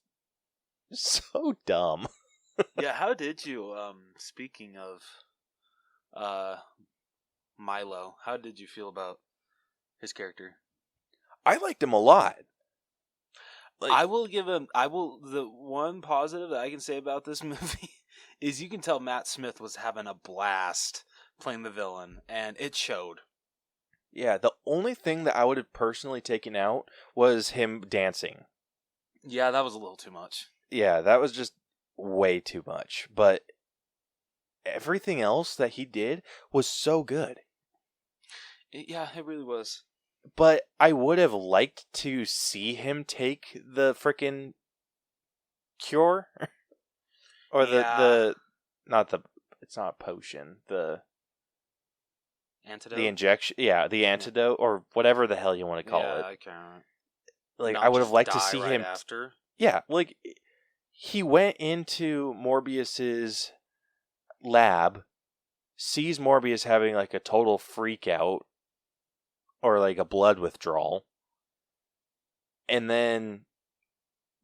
so dumb. Yeah, how did you? Speaking of Milo, how did you feel about his character? I liked him a lot. Like, I will give him. The one positive that I can say about this movie is you can tell Matt Smith was having a blast playing the villain, and it showed. yeah, the only thing that I would have personally taken out was him dancing. Yeah, that was a little too much. Yeah, that was just way too much. But everything else that he did was so good. It really was. But I would have liked to see him take the frickin' cure. Or Yeah. it's not a potion. The Antidote? The injection, the antidote, or whatever the hell you want to call it. Yeah, I can't. Like, Not I would have just liked to die see right him. after. Yeah, like, he went into Morbius's lab, sees Morbius having like a total freak out, or like a blood withdrawal, and then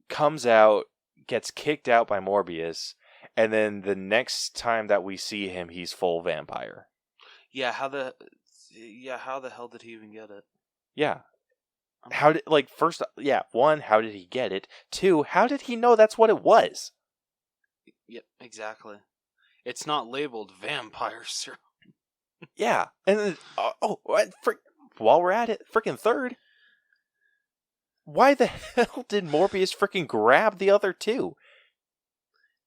comes out, gets kicked out by Morbius, and then the next time that we see him, he's full vampire. Yeah, how the hell did he even get it? Yeah. How did, like, first, one, how did he get it? Two, how did he know that's what it was? Yep, exactly. It's not labeled vampire serum. Yeah. And then, while we're at it, freaking third, why the hell did Morbius freaking grab the other two?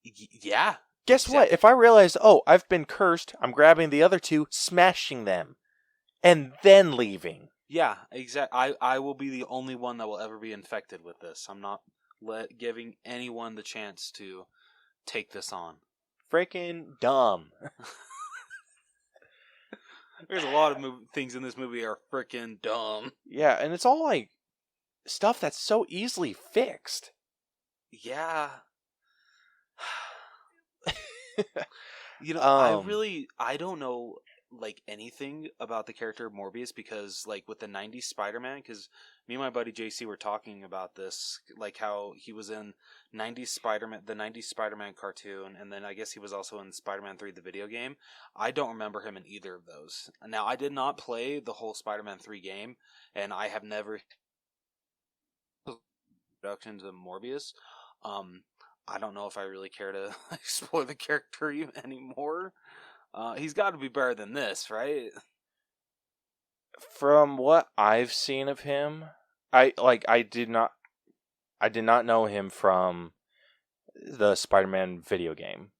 Yeah. Guess what? If I realize, I've been cursed, I'm grabbing the other two, smashing them, and then leaving. Yeah, exactly. I will be the only one that will ever be infected with this. I'm not giving anyone the chance to take this on. Freaking dumb. There's a lot of things in this movie are freaking dumb. Yeah, and it's all like stuff that's so easily fixed. Yeah. I don't know like anything about the character of Morbius because like with the 90s Spider-Man, because me and my buddy JC were talking about this, like how he was in the 90s Spider-Man cartoon, and then I guess he was also in Spider-Man 3 the video game. I don't remember him in either of those. Now, I did not play the whole Spider-Man 3 game, and I have never introduction to Morbius. I don't know if I really care to explore the character anymore. He's got to be better than this, right? From what I've seen of him, I did not know him from the Spider-Man video game.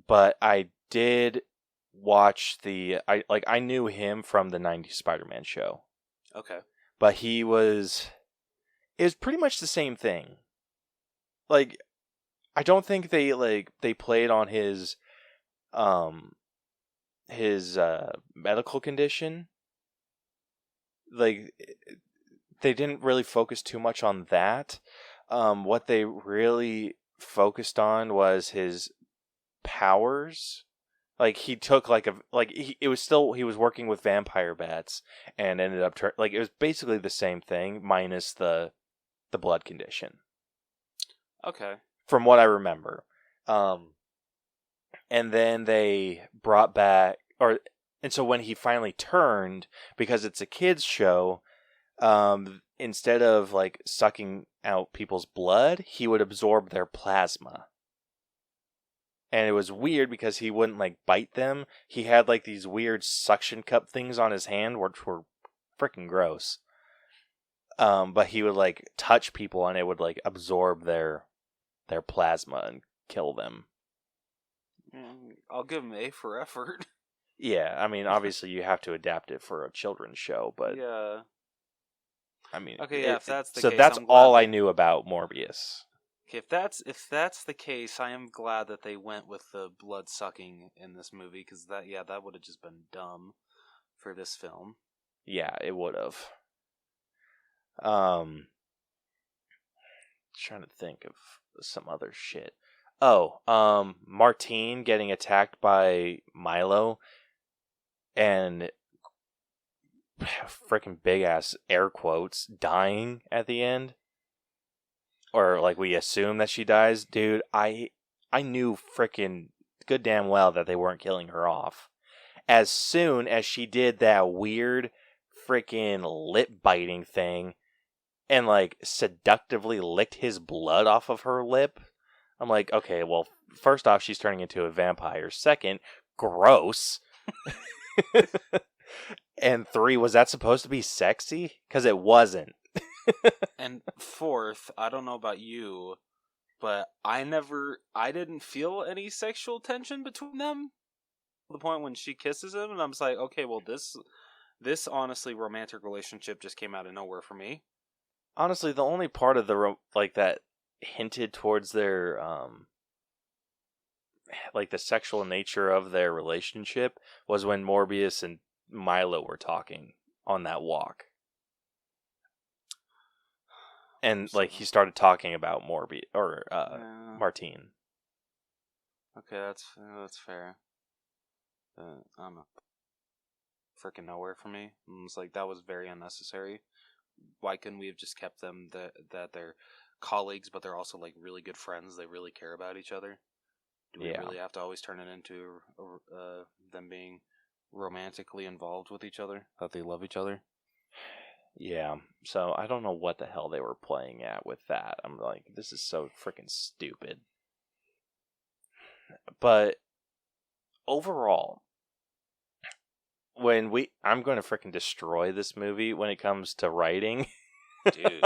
But I did watch I knew him from the 90s Spider-Man show. Okay. But it was pretty much the same thing. Like, I don't think they played on his medical condition. Like, they didn't really focus too much on that. What they really focused on was his powers. Like, he took he was working with vampire bats and ended up it was basically the same thing minus the blood condition. Okay. From what I remember. And then they brought back, and so when he finally turned, because it's a kids show, instead of like sucking out people's blood, he would absorb their plasma. And it was weird because he wouldn't like bite them. He had like these weird suction cup things on his hand, which were freaking gross. But he would like touch people and it would like absorb their plasma and kill them. I'll give him A for effort. Yeah, I mean, obviously you have to adapt it for a children's show, but yeah. I mean, okay, yeah. If that's the so case, that's all I knew about Morbius. Okay, if that's the case, I am glad that they went with the blood sucking in this movie because that would have just been dumb for this film. Yeah, it would have. Trying to think of some other shit. Martine getting attacked by Milo and freaking big ass air quotes, dying at the end. Or like we assume that she dies. Dude, I knew freaking good damn well that they weren't killing her off. As soon as she did that weird freaking lip biting thing and like seductively licked his blood off of her lip, I'm like, okay, well, first off, she's turning into a vampire. Second, gross. And 3, was that supposed to be sexy? Because it wasn't. And fourth, I don't know about you, but I didn't feel any sexual tension between them. The point when she kisses him, and I'm just like, okay, well, this honestly romantic relationship just came out of nowhere for me. Honestly, the only part of the that hinted towards their like the sexual nature of their relationship was when Morbius and Milo were talking on that walk. And like he started talking about Morbius or Martine. Okay, that's fair. I don't know. Freaking nowhere for me. It's like that was very unnecessary. Why couldn't we have just kept them that they're colleagues, but they're also like really good friends? They really care about each other. Do we really have to always turn it into them being romantically involved with each other? That they love each other? Yeah, so I don't know what the hell they were playing at with that. I'm like, this is so freaking stupid. But overall, I'm going to freaking destroy this movie when it comes to writing. Dude.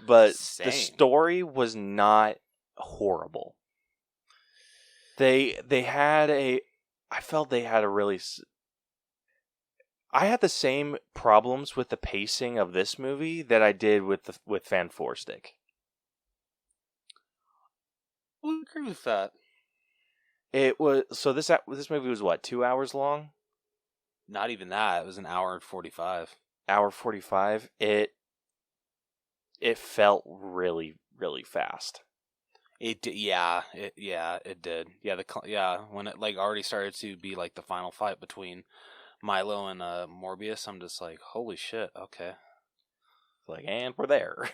But Same. The story was not horrible. I felt they had a really... I had the same problems with the pacing of this movie that I did with Fan Four Stick. I agree with that. It was this movie was what, 2 hours long? Not even that. It was an hour and 45. Hour 45. It felt really, really fast. It did. Yeah, it did. Yeah, when it like already started to be like the final fight between Milo and Morbius, I'm just like, holy shit, okay. Like, and we're there.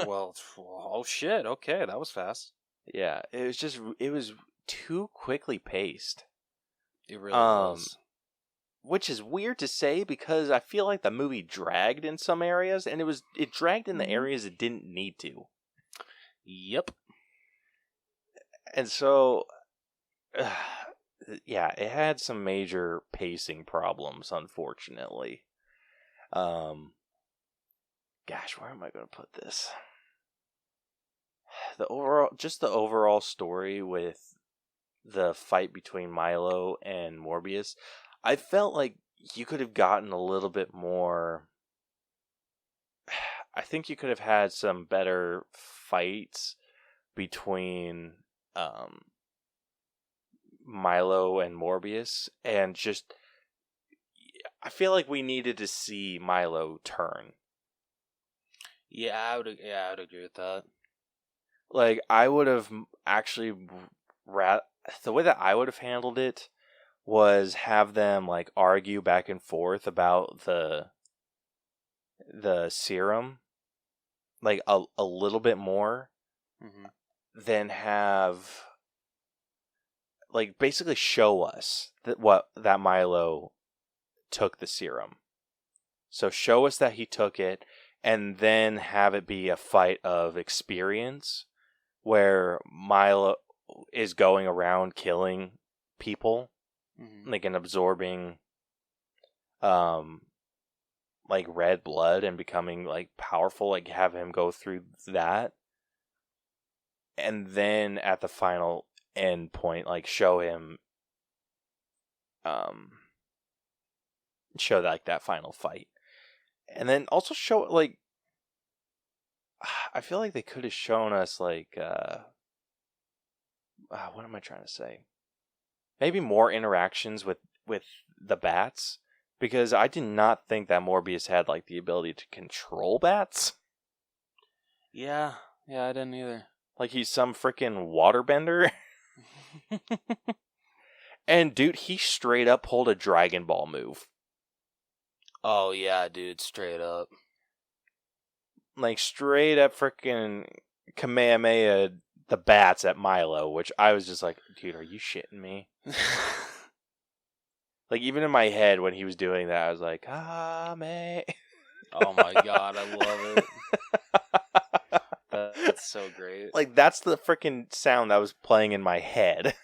Well, oh shit, okay, that was fast. Yeah, it was too quickly paced. It really was. Which is weird to say because I feel like the movie dragged in some areas, and it dragged in the areas it didn't need to. Yep. And so, yeah, it had some major pacing problems, unfortunately. Gosh, where am I going to put this? The overall story with the fight between Milo and Morbius, I felt like you could have gotten a little bit more. I think you could have had some better fights between Milo and Morbius, and just I feel like we needed to see Milo turn. Yeah, I would agree with that. Like, I would have actually the way that I would have handled it was have them like argue back and forth about the serum, like a little bit more, than have like basically show us that Milo took the serum. So show us that he took it, and then have it be a fight of experience where Milo is going around killing people, like, and absorbing like red blood and becoming like powerful, like have him go through that, and then at the final end point, like show him show like that final fight, and then also show like I feel like they could have shown us like what am I trying to say? Maybe more interactions with the bats, because I did not think that Morbius had like the ability to control bats. Yeah, I didn't either. Like he's some freaking waterbender. And dude, he straight up pulled a Dragon Ball move. Oh, yeah, dude, straight up. Like, straight up freaking Kamehameha the bats at Milo, which I was just like, dude, are you shitting me? Like, even in my head when he was doing that, I was like, Kame. Oh my god, I love it. That's so great. Like, that's the freaking sound that was playing in my head.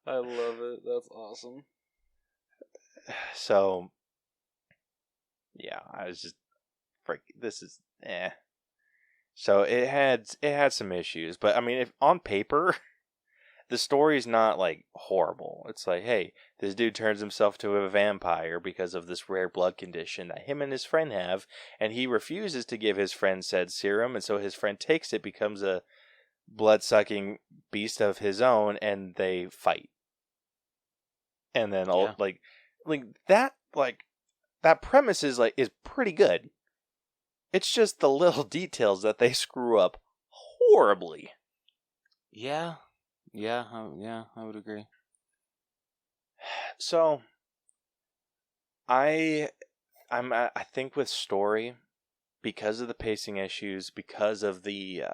I love it. That's awesome. So, yeah, I was just, this is, eh. So it had some issues, but I mean, if on paper, the story's not like horrible. It's like, hey, this dude turns himself to a vampire because of this rare blood condition that him and his friend have, and he refuses to give his friend said serum, and so his friend takes it, becomes a blood-sucking beast of his own, and they fight. And then that premise is pretty good. It's just the little details that they screw up horribly. Yeah, I would agree. So, I think with story, because of the pacing issues, because of the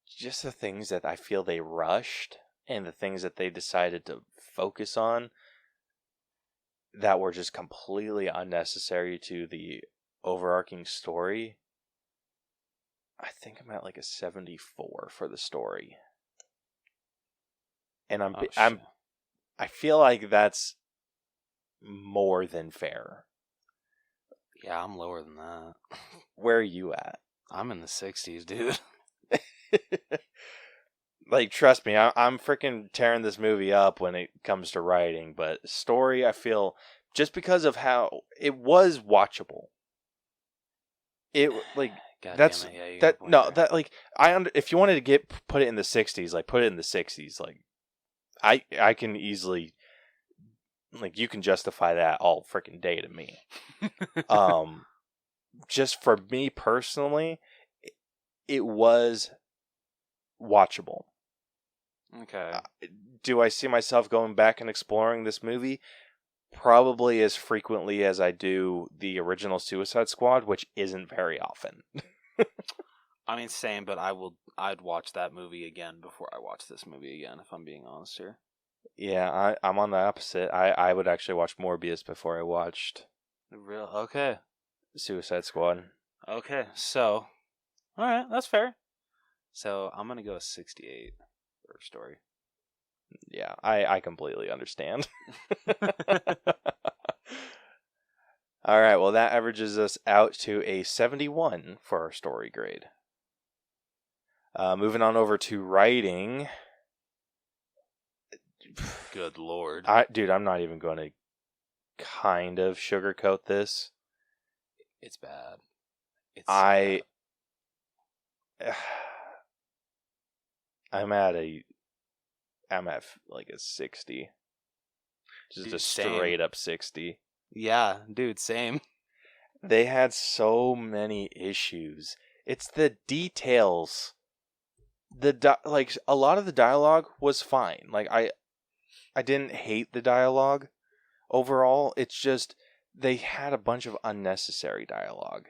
just the things that I feel they rushed, and the things that they decided to focus on that were just completely unnecessary to the overarching story, I think I'm at like a 74 for the story. And I feel like that's more than fair. Yeah, I'm lower than that. Where are you at? I'm in the 60s, dude. Like, trust me, I'm freaking tearing this movie up when it comes to writing, but story, I feel, just because of how it was watchable. It like God that's damn it, yeah, you got that a point no there. that like if you wanted to put it in the 60s, like put it in the 60s, like I can easily, like, you can justify that all freaking day to me. Just for me personally, it was watchable. Okay. Do I see myself going back and exploring this movie? Probably as frequently as I do the original Suicide Squad, which isn't very often. I mean, same, but I'd watch that movie again before I watch this movie again, if I'm being honest here. Yeah, I'm on the opposite. I would actually watch Morbius before I watched Real? Okay. Suicide Squad. Okay, so, alright, that's fair. So, I'm gonna go with 68 for story. Yeah, I completely understand. All right, well, that averages us out to a 71 for our story grade. Moving on over to writing. Good lord. Dude, I'm not even going to kind of sugarcoat this. It's bad. I'm at like a 60. Just Dude, a same. straight up 60. Yeah, dude, same. They had so many issues. It's the details. Like, a lot of the dialogue was fine. Like, I didn't hate the dialogue overall. It's just they had a bunch of unnecessary dialogue.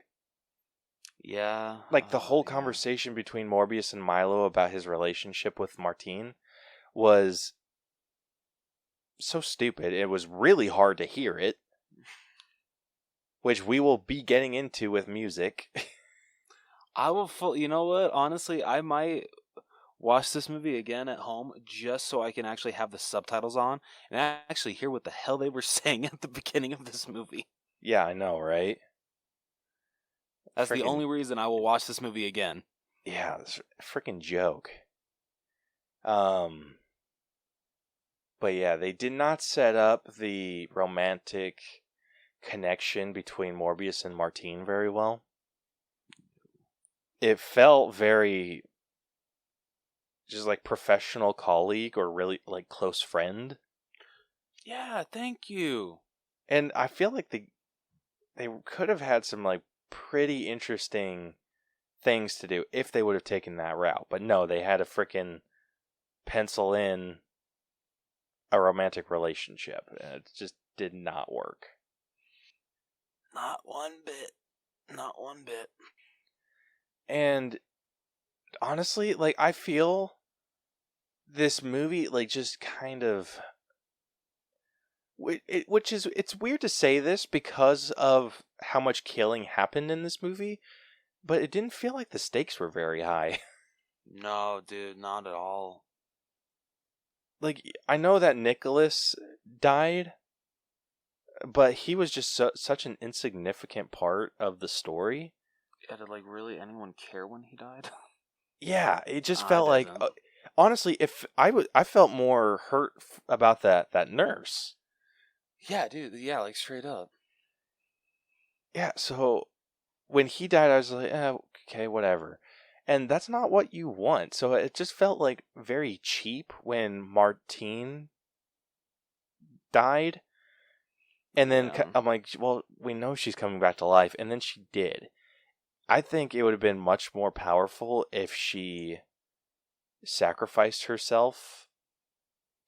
Yeah. Like, the whole conversation between Morbius and Milo about his relationship with Martine was so stupid. It was really hard to hear it, which we will be getting into with music. I will you know what? Honestly, I might watch this movie again at home just so I can actually have the subtitles on and actually hear what the hell they were saying at the beginning of this movie. Yeah, I know, right? That's the only reason I will watch this movie again. Yeah, it's a freaking joke. But yeah, they did not set up the romantic connection between Morbius and Martine very well. It felt very just like professional colleague or really like close friend. Yeah, thank you. And I feel like they could have had some like pretty interesting things to do if they would have taken that route. But no, they had to frickin' pencil in a romantic relationship, and it just did not work. Not one bit. Not one bit. And honestly, like, I feel this movie, like, just kind of... Which is... It's weird to say this because of how much killing happened in this movie, but it didn't feel like the stakes were very high. No, dude, not at all. Like, I know that Nicholas died, but he was just such an insignificant part of the story. Yeah, did, like, really anyone care when he died? Yeah, it just I felt like... didn't. honestly, if I felt more hurt about that nurse. Yeah, dude, yeah, like, straight up. Yeah, so when he died, I was like, okay, whatever. And that's not what you want. So it just felt like very cheap when Martine died. And then Yeah. I'm like, well, we know she's coming back to life. And then she did. I think it would have been much more powerful if she sacrificed herself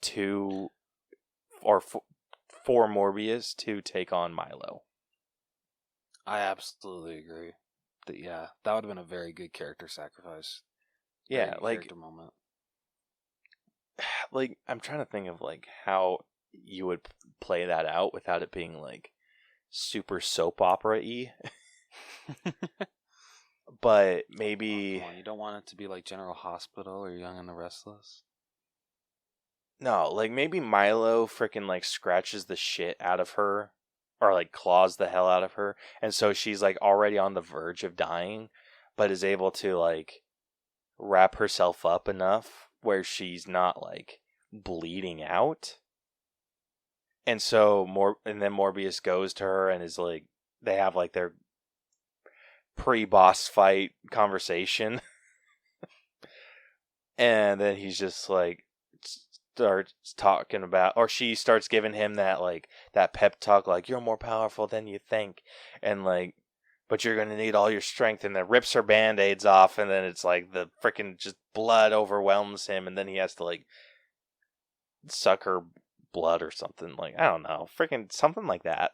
to, or for Morbius to take on Milo. I absolutely agree. Yeah, that would have been a very good character sacrifice. Yeah, like, character moment. Like, I'm trying to think of, like, how you would play that out without it being, like, super soap opera-y. But maybe... Come on, you don't want it to be like General Hospital or Young and the Restless? No, like, maybe Milo freaking, like, scratches the shit out of her. Or, like, claws the hell out of her. And so she's, like, already on the verge of dying. But is able to, like, wrap herself up enough where she's not, like, bleeding out. And so, and then Morbius goes to her and is, like, they have, like, their pre-boss fight conversation. And then he's just, like, starts talking about, or she starts giving him that, like, that pep talk, like, you're more powerful than you think, and, like, but you're gonna need all your strength, and then rips her band-aids off, and then it's like the freaking just blood overwhelms him, and then he has to, like, suck her blood or something, like, I don't know, freaking something like that.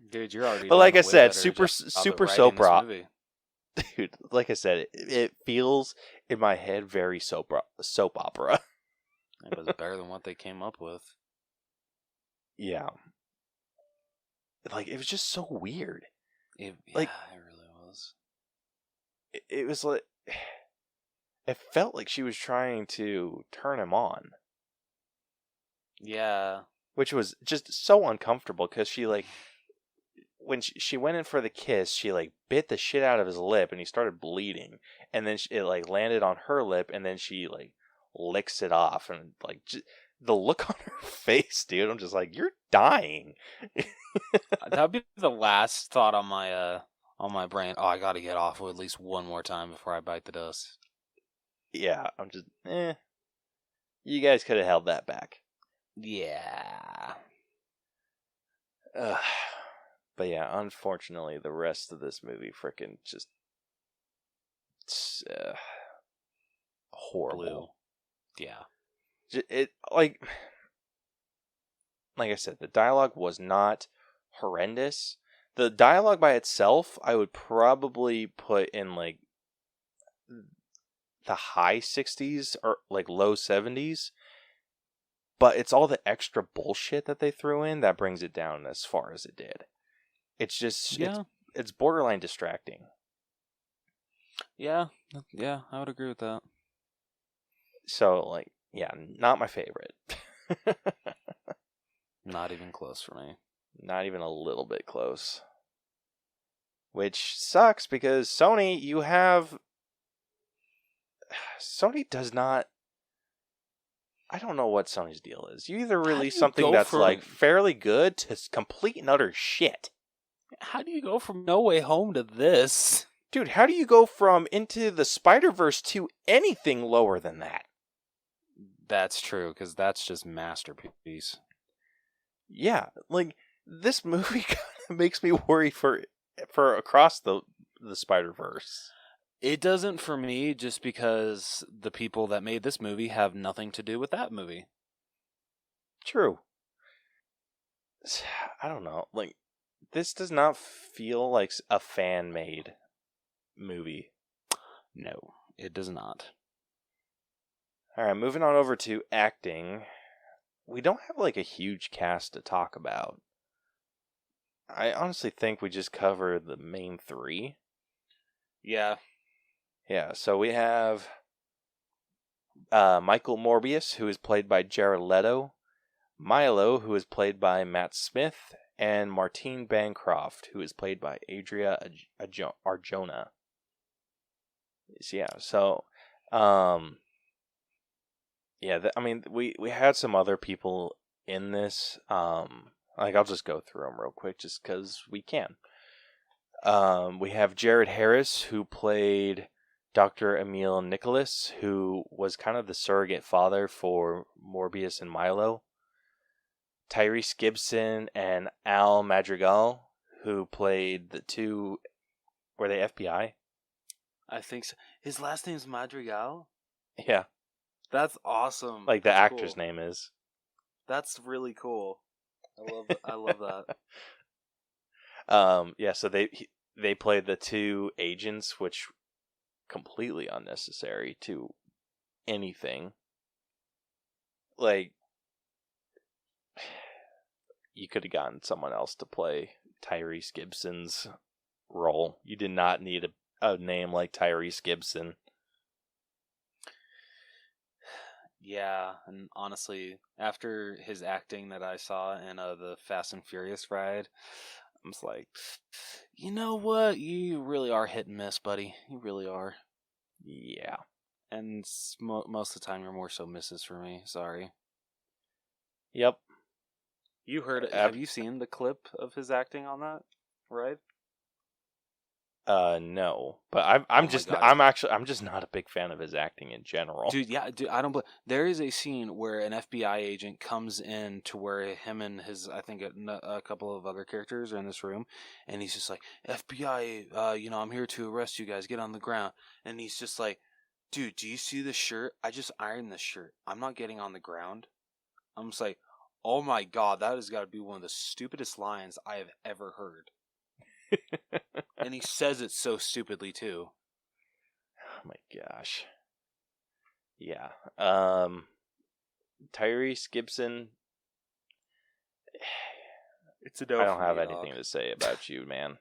Dude, you're already. But like I said, super super soap opera. Dude, like I said, it feels in my head very soap opera. It was better than what they came up with. Yeah. Like, it was just so weird. Yeah, like, it really was. It was like... It felt like she was trying to turn him on. Yeah. Which was just so uncomfortable, because she, like... When she went in for the kiss, she, like, bit the shit out of his lip, and he started bleeding. And then it, like, landed on her lip, and then she, like, licks it off, and, like, the look on her face, dude, I'm just like, you're dying. That would be the last thought on my brain. Oh, I gotta get off at least one more time before I bite the dust. Yeah, I'm just, you guys could have held that back. Yeah. But yeah, unfortunately, the rest of this movie freaking just horrible. Blue. Yeah. It, like I said, the dialogue was not horrendous. The dialogue by itself, I would probably put in, like, the high 60s or, like, low 70s. But it's all the extra bullshit that they threw in that brings it down as far as it did. It's just, it's borderline distracting. Yeah, I would agree with that. So, like, yeah, not my favorite. Not even close for me. Not even a little bit close. Which sucks, because Sony does not... I don't know what Sony's deal is. You either release something that's, like, fairly good to complete and utter shit. How do you go from No Way Home to this? Dude, how do you go from Into the Spider-Verse to anything lower than that? That's true, because that's just masterpiece. Yeah, like, this movie kind of makes me worry for Across the Spider-Verse. It doesn't for me, just because the people that made this movie have nothing to do with that movie. True. I don't know. Like, this does not feel like a fan-made movie. No, it does not. All right, moving on over to acting. We don't have like a huge cast to talk about. I honestly think we just cover the main three. Yeah. Yeah, so we have Michael Morbius, who is played by Jared Leto, Milo, who is played by Matt Smith, and Martine Bancroft, who is played by Adria Arjona. Yeah, so, we had some other people in this. I'll just go through them real quick, just because we can. We have Jared Harris, who played Dr. Emil Nicholas, who was kind of the surrogate father for Morbius and Milo. Tyrese Gibson and Al Madrigal, who played the two... Were they FBI? I think so. His last name's Madrigal? Yeah. That's awesome. Like the That's actor's cool. name is. That's really cool. I love that. So they played the two agents, which completely unnecessary to anything. Like, you could have gotten someone else to play Tyrese Gibson's role. You did not need a name like Tyrese Gibson. Yeah, and honestly, after his acting that I saw in the Fast and Furious ride, I'm just like, you know what? You really are hit and miss, buddy. You really are. Yeah. And most of the time, you're more so misses for me. Sorry. Yep. You heard it. Have you seen the clip of his acting on that ride? No, but I'm just not a big fan of his acting in general. Dude, yeah, I don't. There is a scene where an FBI agent comes in to where him and his, I think, a couple of other characters are in this room, and he's just like, FBI, I'm here to arrest you guys. Get on the ground. And he's just like, dude, do you see this shirt? I just ironed this shirt. I'm not getting on the ground. I'm just like, oh my god, that has got to be one of the stupidest lines I have ever heard. And he says it so stupidly too. Oh my gosh. Yeah. Tyrese Gibson. It's a no. I don't have anything to say about you, man.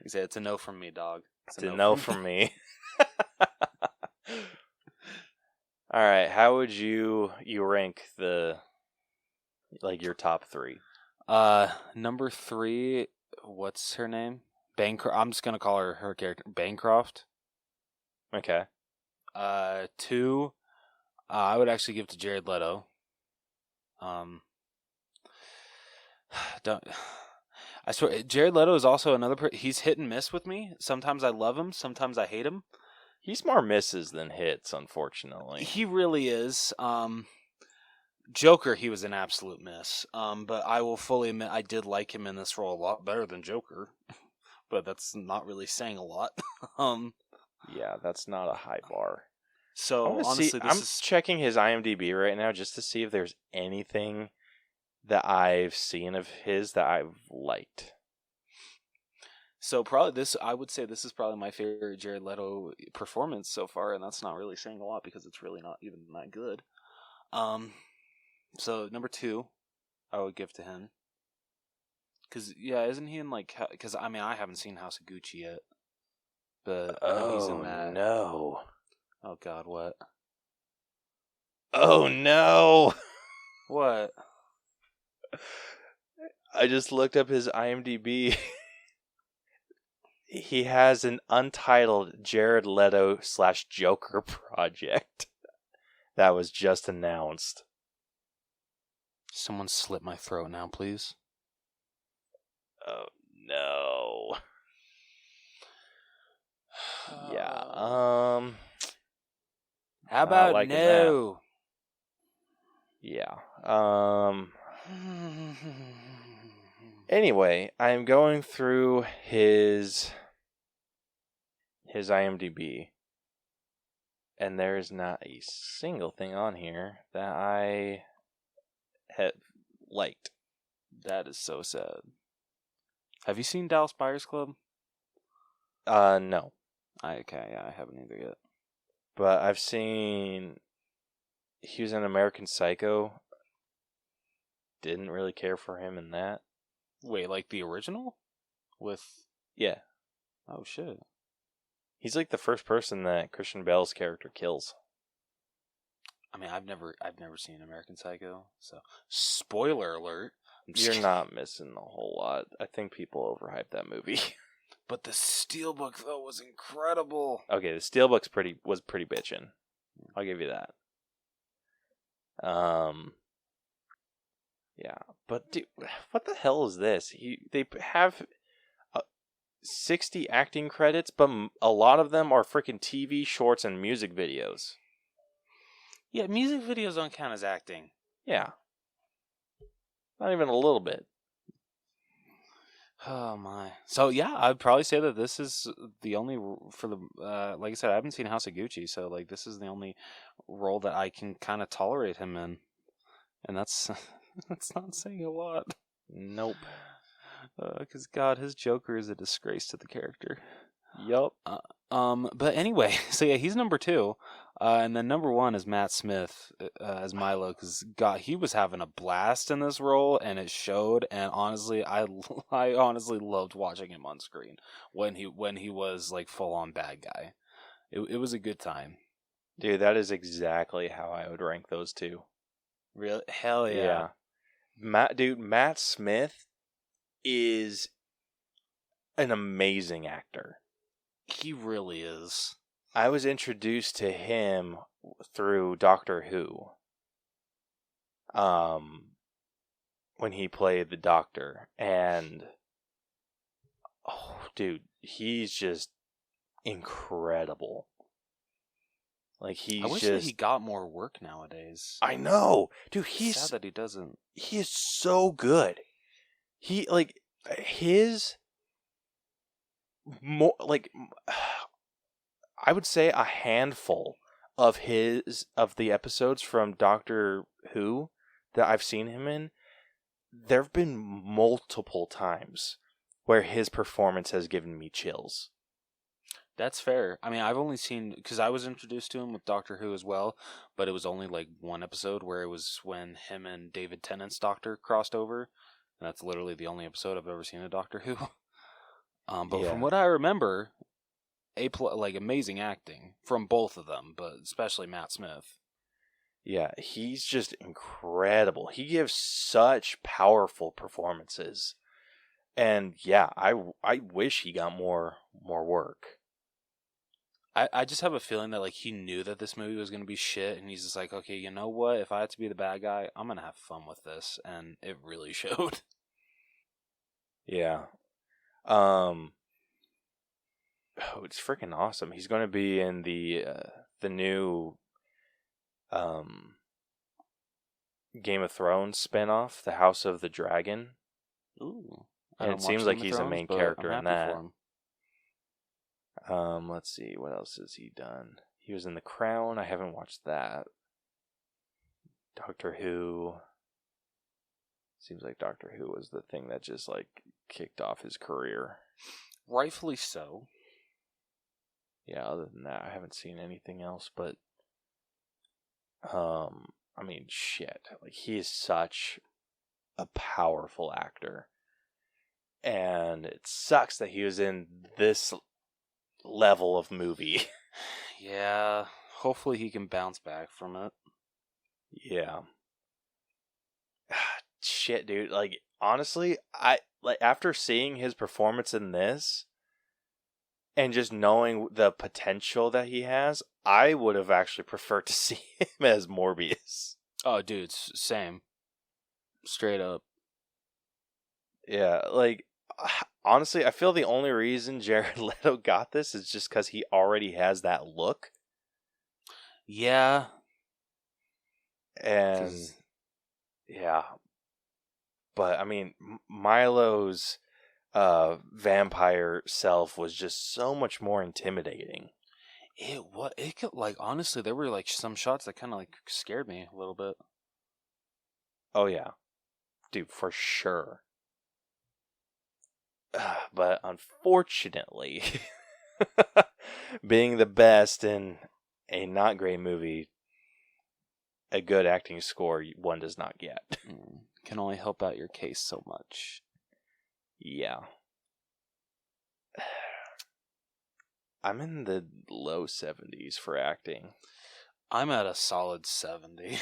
He said it's a no from me, dog. It's a no from me. All right, how would you rank your top three? Number 3. What's her name? I'm just gonna call her character Bancroft. Okay. 2. I would actually give to Jared Leto. I swear, Jared Leto is also another. He's hit and miss with me. Sometimes I love him. Sometimes I hate him. He's more misses than hits, unfortunately. He really is. Joker, he was an absolute miss. But I will fully admit I did like him in this role a lot better than Joker. But that's not really saying a lot. Yeah, that's not a high bar. So honestly, I'm checking his IMDb right now just to see if there's anything that I've seen of his that I've liked. So probably I would say this is probably my favorite Jared Leto performance so far, and that's not really saying a lot because it's really not even that good. So number 2, I would give to him. Cause isn't he in Cause I mean I haven't seen House of Gucci yet, but I know he's in that. No! Oh God, what? Oh no! What? I just looked up his IMDb. He has an untitled Jared Leto / Joker project that was just announced. Someone slit my throat now, please. Oh no. Yeah. How about no? Yeah. Anyway, I'm going through his IMDb, and there is not a single thing on here that I have liked. That is so sad. Have you seen Dallas Buyers Club? No. Okay, yeah, I haven't either yet. But I've seen... He was in American Psycho. Didn't really care for him in that. Wait, like the original? With... Yeah. Oh, shit. He's like the first person that Christian Bale's character kills. I mean, I've never seen American Psycho, so spoiler alert. You're not missing a whole lot. I think people overhype that movie. But the Steelbook though was incredible. Okay, the Steelbook's was pretty bitchin'. I'll give you that. Yeah, but dude, what the hell is this? They have 60 acting credits, but a lot of them are freaking TV shorts and music videos. Yeah, music videos don't count as acting. Yeah. Not even a little bit. Oh my. So yeah, I'd probably say that this is the only for the like I said, I haven't seen House of Gucci, so like this is the only role that I can kind of tolerate him in, and that's that's not saying a lot. Nope. Because God, his Joker is a disgrace to the character. Yup. But anyway, so yeah, he's number 2, and then number 1 is Matt Smith as Milo. Because God, he was having a blast in this role, and it showed. And honestly, I honestly loved watching him on screen when he was like full on bad guy. It was a good time. Dude, that is exactly how I would rank those two. Really? Hell yeah. Matt Smith is an amazing actor. He really is. I was introduced to him through Doctor Who. When he played the Doctor, and oh, dude, he's just incredible. Like I wish that he got more work nowadays. I know, dude. He's sad that he doesn't. He is so good. He his more like I would say a handful of the episodes from Doctor Who that I've seen him in. There have been multiple times where his performance has given me chills. That's fair. I mean, I've only seen, because I was introduced to him with Doctor Who as well, but it was only like one episode where it was when him and David Tennant's Doctor crossed over, and that's literally the only episode I've ever seen of Doctor Who. But from what I remember, amazing acting from both of them, but especially Matt Smith. Yeah, he's just incredible. He gives such powerful performances. And yeah, I wish he got more work. I just have a feeling that like he knew that this movie was going to be shit, and he's just like, okay, you know what? If I have to be the bad guy, I'm going to have fun with this, and it really showed. Yeah. Oh, it's freaking awesome. He's going to be in the new Game of Thrones spinoff, The House of the Dragon. Ooh. And it seems like he's the main character in that. Let's see, what else has he done? He was in The Crown. I haven't watched that. Doctor Who. Seems like Doctor Who was the thing that just like kicked off his career. Rightfully so. Yeah, other than that, I haven't seen anything else, but I mean, shit. Like, he is such a powerful actor. And it sucks that he was in this level of movie. Yeah, hopefully he can bounce back from it. Yeah. Shit, dude. Like, honestly, after seeing his performance in this and just knowing the potential that he has, I would have actually preferred to see him as Morbius. Oh, dude, same. Straight up. Yeah, like, honestly, I feel the only reason Jared Leto got this is just because he already has that look. Yeah. And, yeah. But, I mean, Milo's vampire self was just so much more intimidating. It could, like, honestly, there were, like, some shots that kind of, like, scared me a little bit. Oh, yeah. dude, for sure. But unfortunately, being the best in a not great movie, a good acting score one does not get. Can only help out your case so much. Yeah. I'm in the low 70s for acting. I'm at a solid 70.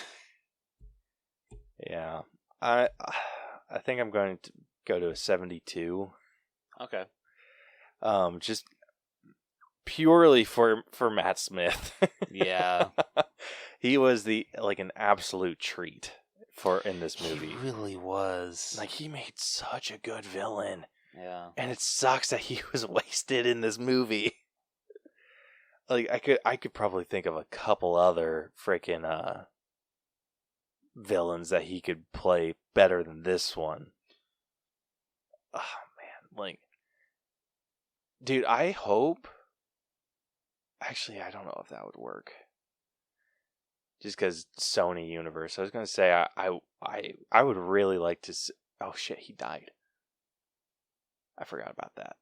Yeah. I think I'm going to go to a 72. Okay. Just purely for Matt Smith. Yeah. He was an absolute treat in this movie. He really was. Like, he made such a good villain. Yeah. And it sucks that he was wasted in this movie. Like, I could probably think of a couple other freaking villains that he could play better than this one. Oh man, like, dude, I hope. Actually, I don't know if that would work. Just because Sony Universe, I was gonna say I would really like to. Oh shit, he died. I forgot about that.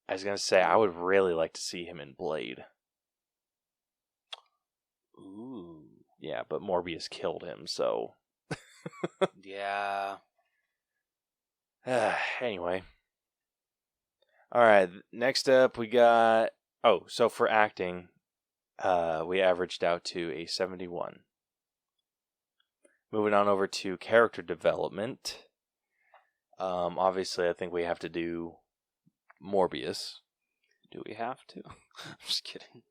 I was gonna say I would really like to see him in Blade. Ooh. Yeah, but Morbius killed him, so. Yeah. Anyway. Alright, next up we got... Oh, so for acting, we averaged out to a 71. Moving on over to character development. Obviously, I think we have to do Morbius. Do we have to? I'm just kidding.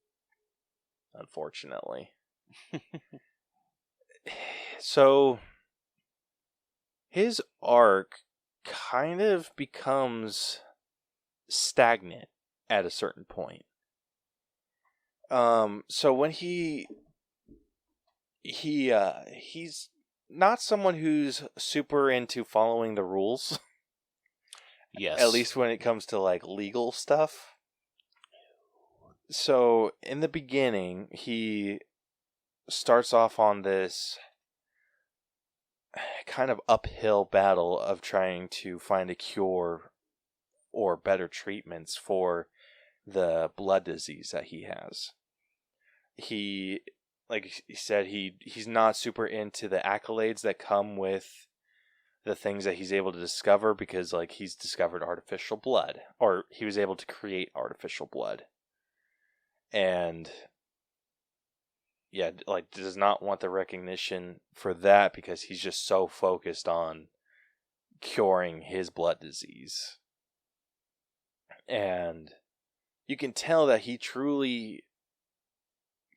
Unfortunately. So, his arc kind of becomes stagnant at a certain point. So when he's not someone who's super into following the rules. Yes. At least when it comes to like legal stuff. So in the beginning, he starts off on this kind of uphill battle of trying to find a cure or better treatments for the blood disease that he has. He, like he said, he's not super into the accolades that come with the things that he's able to discover, because like he's discovered artificial blood, or he was able to create artificial blood. And yeah, like does not want the recognition for that because he's just so focused on curing his blood disease. And you can tell that he truly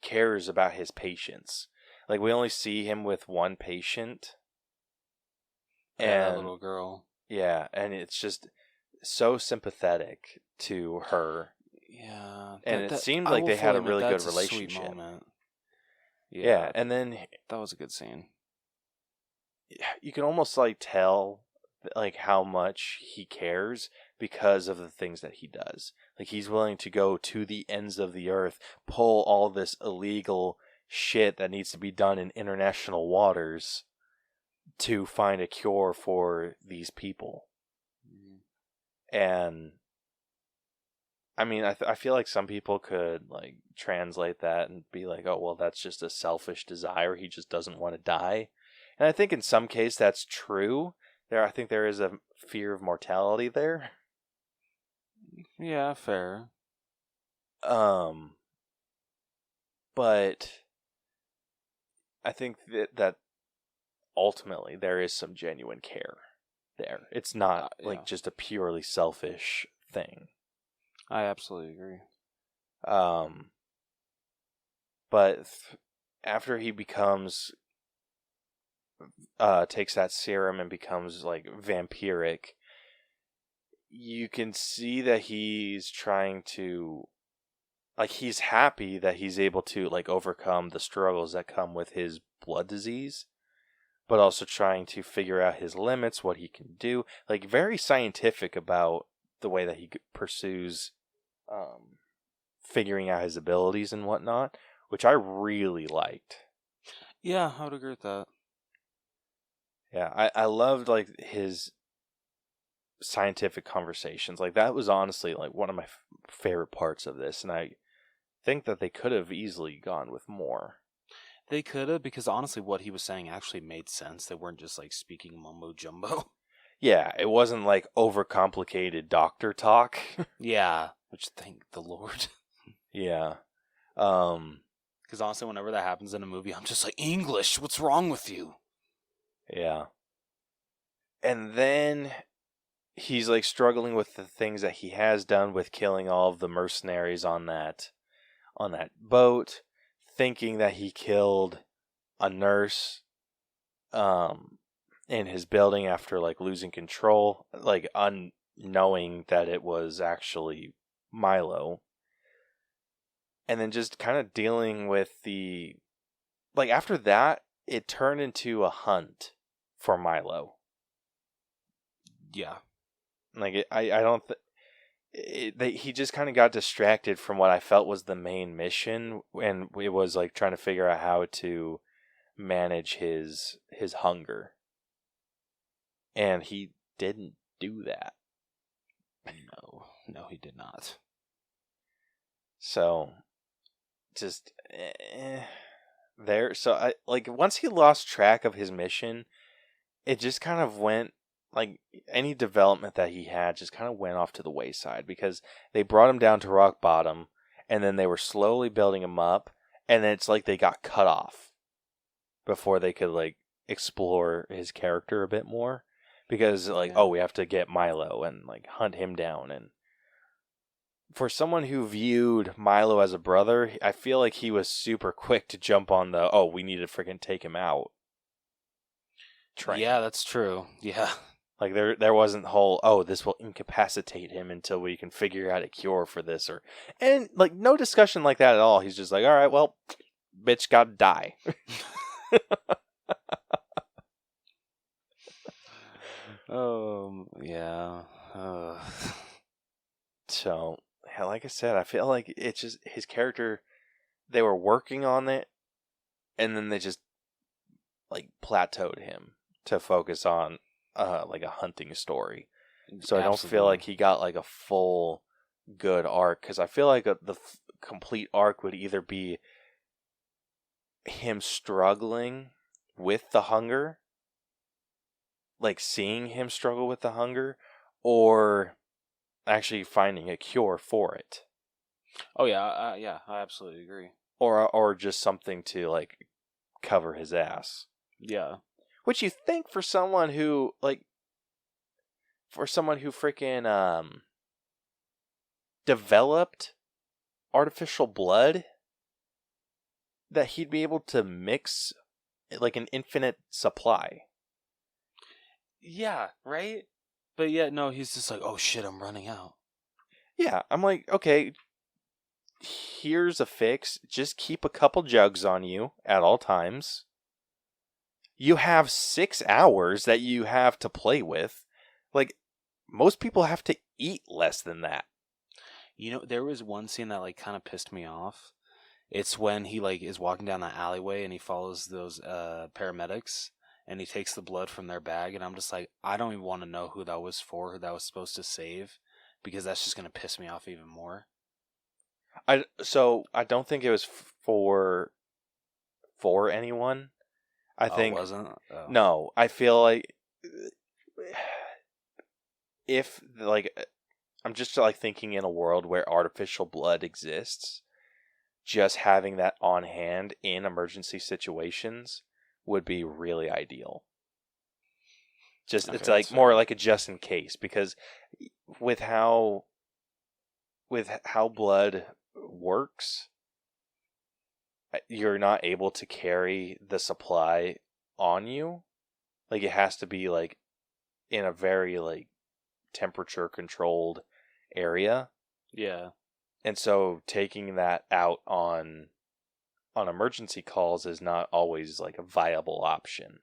cares about his patients. Like, we only see him with one patient. And a little girl. Yeah, and it's just so sympathetic to her. Yeah. And it seemed like they had a really good relationship. Sweet moment. Yeah, and then that was a good scene. You can almost like tell like how much he cares because of the things that he does. Like, he's willing to go to the ends of the earth, pull all this illegal shit that needs to be done in international waters to find a cure for these people. Mm-hmm. And I mean, I feel like some people could like translate that and be like, oh, well, that's just a selfish desire. He just doesn't want to die. And I think in some case that's true. I think there is a fear of mortality there. Yeah, fair. But I think that ultimately there is some genuine care there. It's not like just a purely selfish thing. I absolutely agree. But after he becomes takes that serum and becomes like vampiric, you can see that he's trying to, like, he's happy that he's able to like overcome the struggles that come with his blood disease, but also trying to figure out his limits, what he can do. Like, very scientific about the way that he pursues figuring out his abilities and whatnot, which I really liked. Yeah, I would agree with that. Yeah, I loved like his scientific conversations. Like that was honestly like one of my favorite parts of this, and I think that they could have easily gone with more. They could have, because honestly, what he was saying actually made sense. They weren't just like speaking mumbo jumbo. Yeah, it wasn't like overcomplicated doctor talk. Yeah, which thank the Lord. Yeah. Because honestly, whenever that happens in a movie, I'm just like, English, what's wrong with you? Yeah. And then he's like struggling with the things that he has done with killing all of the mercenaries on that boat, thinking that he killed a nurse in his building after like losing control, like unknowing that it was actually Milo. And then just kind of dealing with the like after that it turned into a hunt for Milo. Yeah. Like I don't he just kind of got distracted from what I felt was the main mission, and it was like trying to figure out how to manage his hunger. And he didn't do that. No, he did not. So just there. So I like once he lost track of his mission, it just kind of went like any development that he had just kind of went off to the wayside because they brought him down to rock bottom, and then they were slowly building him up, and then it's like they got cut off before they could like explore his character a bit more because like oh, we have to get Milo and like hunt him down. And for someone who viewed Milo as a brother, I feel like he was super quick to jump on the oh, we need to freaking take him out train. Yeah, that's true. Yeah. Like there wasn't whole oh, this will incapacitate him until we can figure out a cure for this, or and like no discussion like that at all. He's just like, all right, well, bitch gotta die. Yeah. So, yeah, like I said, I feel like it's just his character. They were working on it, and then they just like plateaued him to focus on like a hunting story. So I don't feel like he got like a full good arc, because I feel like the complete arc would either be him struggling with the hunger, like seeing him struggle with the hunger, or actually finding a cure for it. Oh yeah, yeah, I absolutely agree. Or just something to like cover his ass. Yeah. Which you think for someone who freaking developed artificial blood, that he'd be able to mix like an infinite supply. Yeah, right? But yeah, no, he's just like, oh shit, I'm running out. Yeah, I'm like, okay, here's a fix. Just keep a couple jugs on you at all times. You have 6 hours that you have to play with. Like, most people have to eat less than that. You know, there was one scene that like kind of pissed me off. It's when he like is walking down the alleyway and he follows those paramedics and he takes the blood from their bag, and I'm just like, I don't even want to know who that was for, who that was supposed to save, because that's just gonna piss me off even more. So I don't think it was for anyone. I think it wasn't. Oh. No, I feel like if like I'm just like thinking in a world where artificial blood exists, just having that on hand in emergency situations would be really ideal. Just okay, it's like more fair. Like a just in case, because with how blood works, you're not able to carry the supply on you. Like it has to be like in a very like temperature controlled area. Yeah. And so taking that out on emergency calls is not always like a viable option.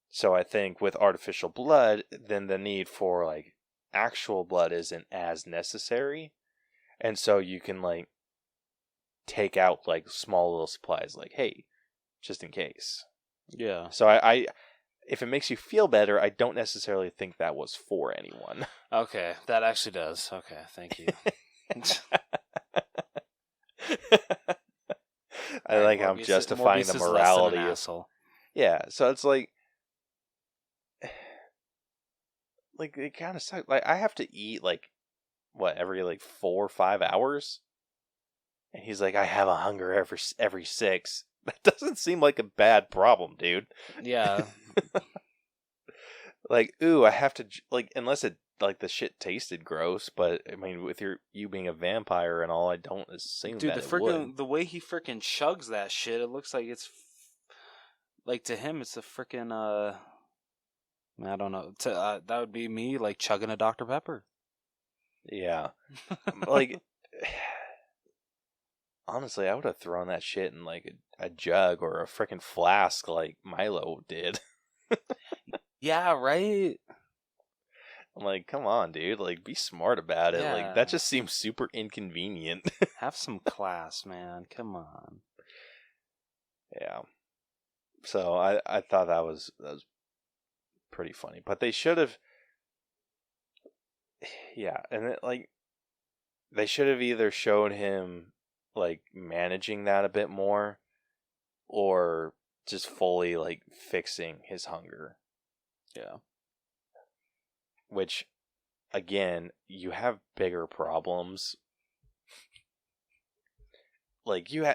So I think with artificial blood, then the need for like actual blood isn't as necessary. And so you can like take out like small little supplies, like, hey, just in case. Yeah. So I if it makes you feel better, I don't necessarily think that was for anyone. Okay, that actually does. Okay, thank you. I All right, like how I'm Morbius, justifying Morbius the is less than an morality of asshole. yeah. So it's like it kind of sucks. Like I have to eat like what every like 4 or 5 hours, and he's like, I have a hunger every 6. That doesn't seem like a bad problem, dude. Yeah. Like, ooh, I have to like unless it like the shit tasted gross, but I mean, with you being a vampire and all, I don't assume Dude, that it would. the way he freaking chugs that shit, it looks like it's like to him it's a freaking I don't know. That would be me like chugging a Dr. Pepper. Yeah, like honestly, I would have thrown that shit in like a jug or a freaking flask like Milo did. Yeah, right? I'm like, come on, dude. Like, be smart about it. Like, that Yeah. just seems super inconvenient. Have some class, man. Come on. Yeah. So I thought that was pretty funny, but they should have. Yeah, and like they should have either shown him like managing that a bit more, or just fully like fixing his hunger. Yeah. Which, again, you have bigger problems. Like you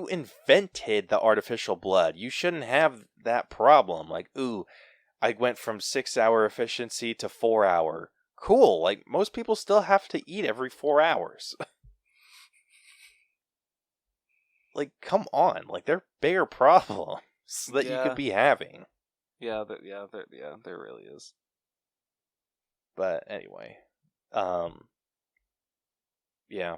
invented the artificial blood. You shouldn't have that problem. Like, ooh, I went from 6-hour efficiency to 4-hour. Cool. Like, most people still have to eat every 4 hours. Like, come on. Like, there are bigger problems that you could be having. Yeah, there really is. But anyway, yeah,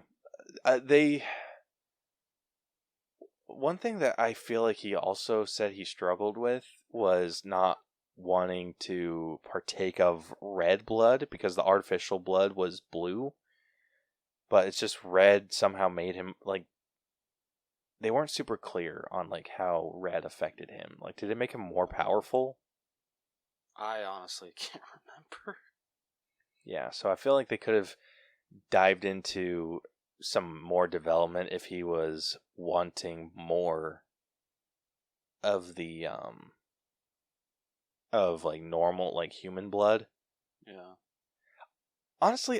one thing that I feel like he also said he struggled with was not wanting to partake of red blood because the artificial blood was blue, but it's just red somehow made him like they weren't super clear on like how red affected him. Like, did it make him more powerful? I honestly can't remember. Yeah, so I feel like they could have dived into some more development if he was wanting more of the of like normal like human blood. Yeah. Honestly,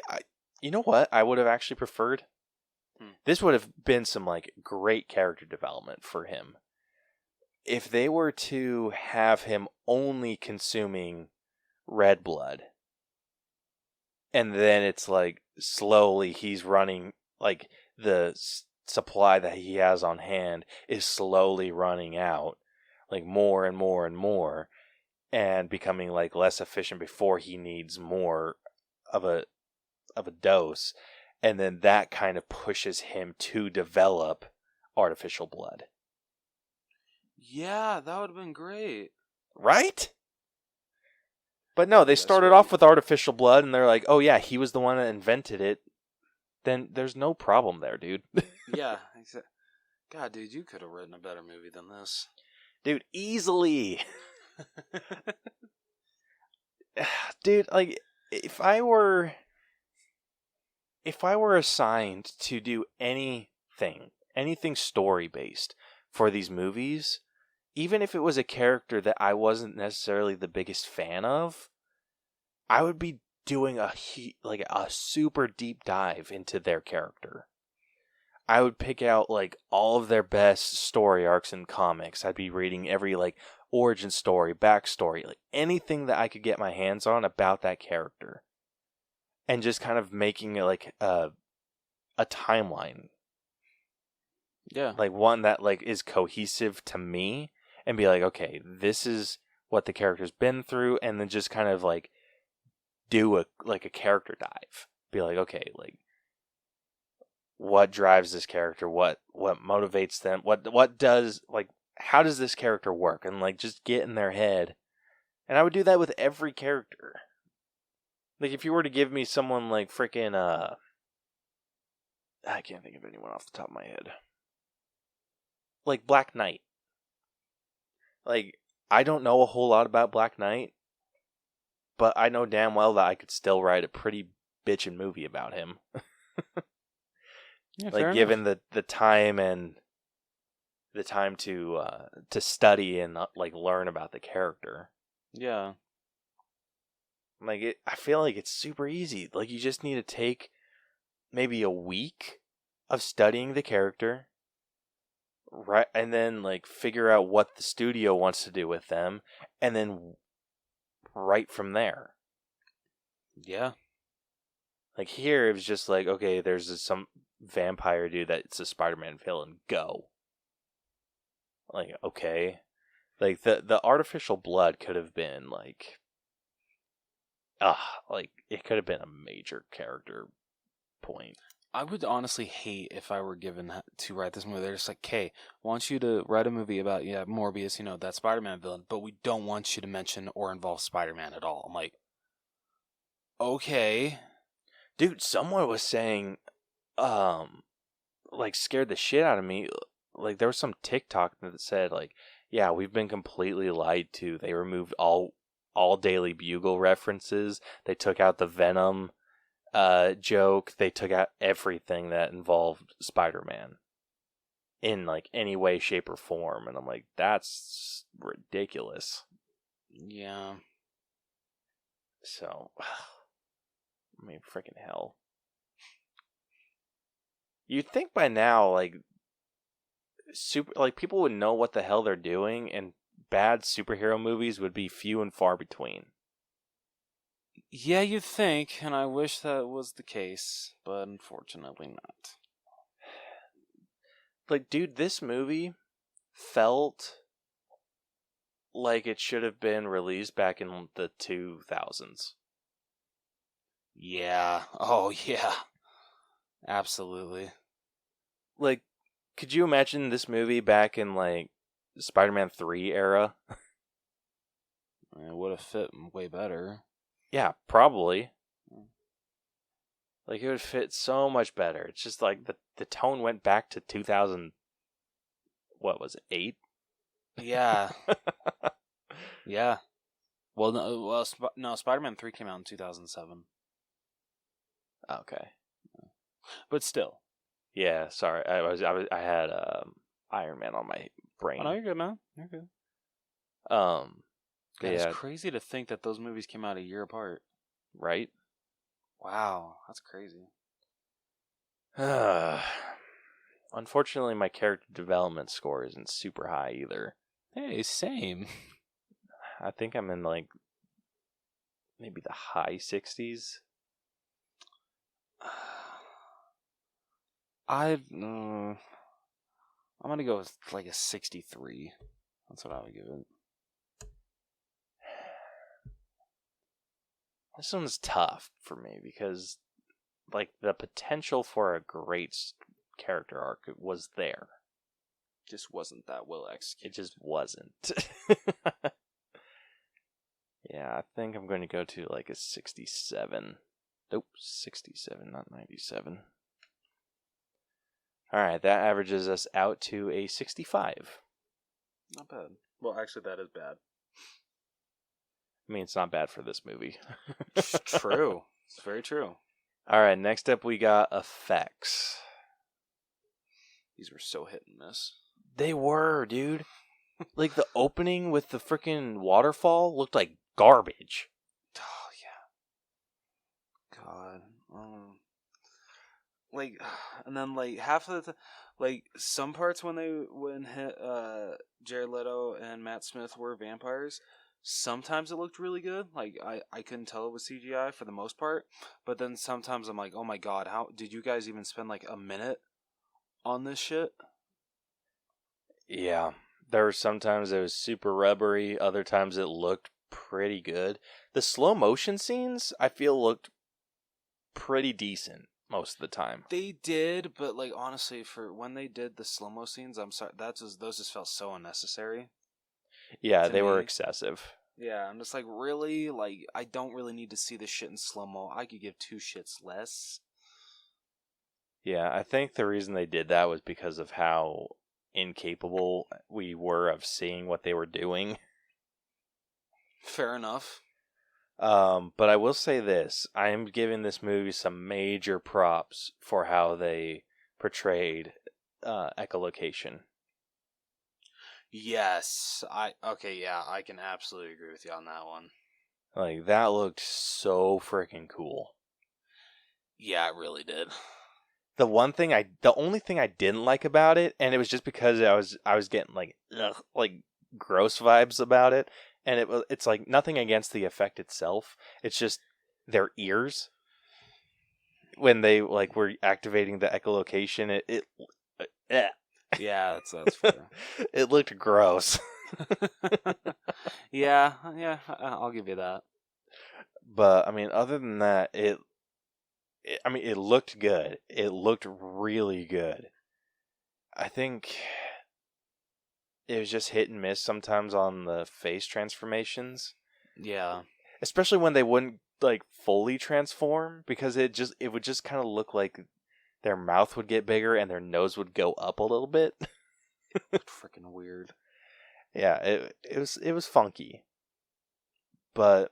you know what I would have actually preferred? This would have been some like great character development for him. If they were to have him only consuming red blood, and then it's like slowly he's running like the supply that he has on hand is slowly running out, like more and more and more, and becoming like less efficient before he needs more of a dose, and then that kind of pushes him to develop artificial blood. Yeah, that would have been great. Right? But no, they started off with artificial blood, and they're like, oh yeah, he was the one that invented it. Then there's no problem there, dude. Yeah. God, dude, you could have written a better movie than this. Dude, easily. Dude, like, if I were assigned to do anything story-based for these movies, even if it was a character that I wasn't necessarily the biggest fan of, I would be doing a super deep dive into their character. I would pick out like all of their best story arcs in comics. I'd be reading every like origin story, backstory, like anything that I could get my hands on about that character, and just kind of making it like a timeline. Yeah. Like one that like is cohesive to me, and be like, okay, this is what the character's been through, and then just kind of like do a character dive. Be like, okay, like what drives this character? What motivates them? What does like how does this character work? And like just get in their head. And I would do that with every character. Like if you were to give me someone like freaking I can't think of anyone off the top of my head. Like Black Knight. Like, I don't know a whole lot about Black Knight, but I know damn well that I could still write a pretty bitchin' movie about him. Yeah, Like, given the time and the time to study and like learn about the character. Yeah. Like, I feel like it's super easy. Like, you just need to take maybe a week of studying the character, right, and then like figure out what the studio wants to do with them, and then write from there. Yeah. Like, here it was just like, okay, there's some vampire dude that's a Spider-Man villain. Go. Like, okay, like the artificial blood could have been like, like it could have been a major character point. I would honestly hate if I were given to write this movie. They're just like, "Okay, want you to write a movie about Morbius, that Spider-Man villain, but we don't want you to mention or involve Spider-Man at all." I'm like, okay, Dude, someone was saying, like, scared the shit out of me. Like, there was some TikTok that said, like, yeah, we've been completely lied to. They removed all Daily Bugle references. They took out the Venom joke. They took out everything that involved Spider-Man in like any way, shape, or form. And I'm like, that's ridiculous. yeah. So, I mean, freaking hell. You'd think by now, like, people would know what the hell they're doing, and bad superhero movies would be few and far between. Yeah, you'd think, and I wish that was the case, but unfortunately not. Like, dude, this movie felt like it should have been released back in the 2000s. Yeah. Oh, yeah. Absolutely. Like, could you imagine this movie back in, like, Spider-Man 3 era? It would have fit way better. Yeah, probably. Like, it would fit so much better. It's just like the tone went back to 2000. What was it, 8? Yeah. Yeah. Well, no, Spider-Man 3 came out in 2007. Okay. But still. Yeah, sorry. I had Iron Man on my brain. Oh, no, you're good, man. You're good. Yeah, It's crazy to think that those movies came out a year apart. right? Wow, that's crazy. Unfortunately, my character development score isn't super high either. Hey, same. I think I'm in like maybe the high 60s. I'm gonna go with like a 63. That's what I would give it. This one's tough for me because, like, the potential for a great character arc was there. Just wasn't that well executed. It just wasn't. Yeah, I think I'm going to go to like a 67. Nope, 67, not 97. Alright, that averages us out to a 65. Not bad. Well, actually, that is bad. I mean, it's not bad for this movie. True. It's very true. Alright, next up we got effects. These were so hit and miss. They were, dude. Like, the opening with the freaking waterfall looked like garbage. Oh, yeah. God. Like, and then, like, half of the like, some parts when Jared Leto and Matt Smith were vampires, sometimes it looked really good. Like, I couldn't tell it was CGI for the most part. But then sometimes I'm like, oh my god, how did you guys even spend, like, a minute on this shit? Yeah. There were sometimes it was super rubbery. Other times it looked pretty good. The slow motion scenes, I feel, looked pretty decent most of the time. They did, but, like, honestly, for when they did the slow-mo scenes, I'm sorry, those just felt so unnecessary. Yeah, they were excessive. Yeah, I'm just like, really? Like, I don't really need to see this shit in slow-mo. I could give two shits less. Yeah, I think the reason they did that was because of how incapable we were of seeing what they were doing. Fair enough. But I will say this. I am giving this movie some major props for how they portrayed echolocation. Yes. I can absolutely agree with you on that one. Like, that looked so freaking cool. Yeah, it really did. The only thing I didn't like about it, and it was just because I was getting like gross vibes about it, and it's like nothing against the effect itself. It's just their ears when they like were activating the echolocation. Yeah, that's fair. It looked gross. yeah, I'll give you that. But I mean, other than that, it looked good. It looked really good. I think it was just hit and miss sometimes on the face transformations. Yeah. Especially when they wouldn't like fully transform, because it would just kind of look like their mouth would get bigger and their nose would go up a little bit. Freaking weird. Yeah, it was funky. But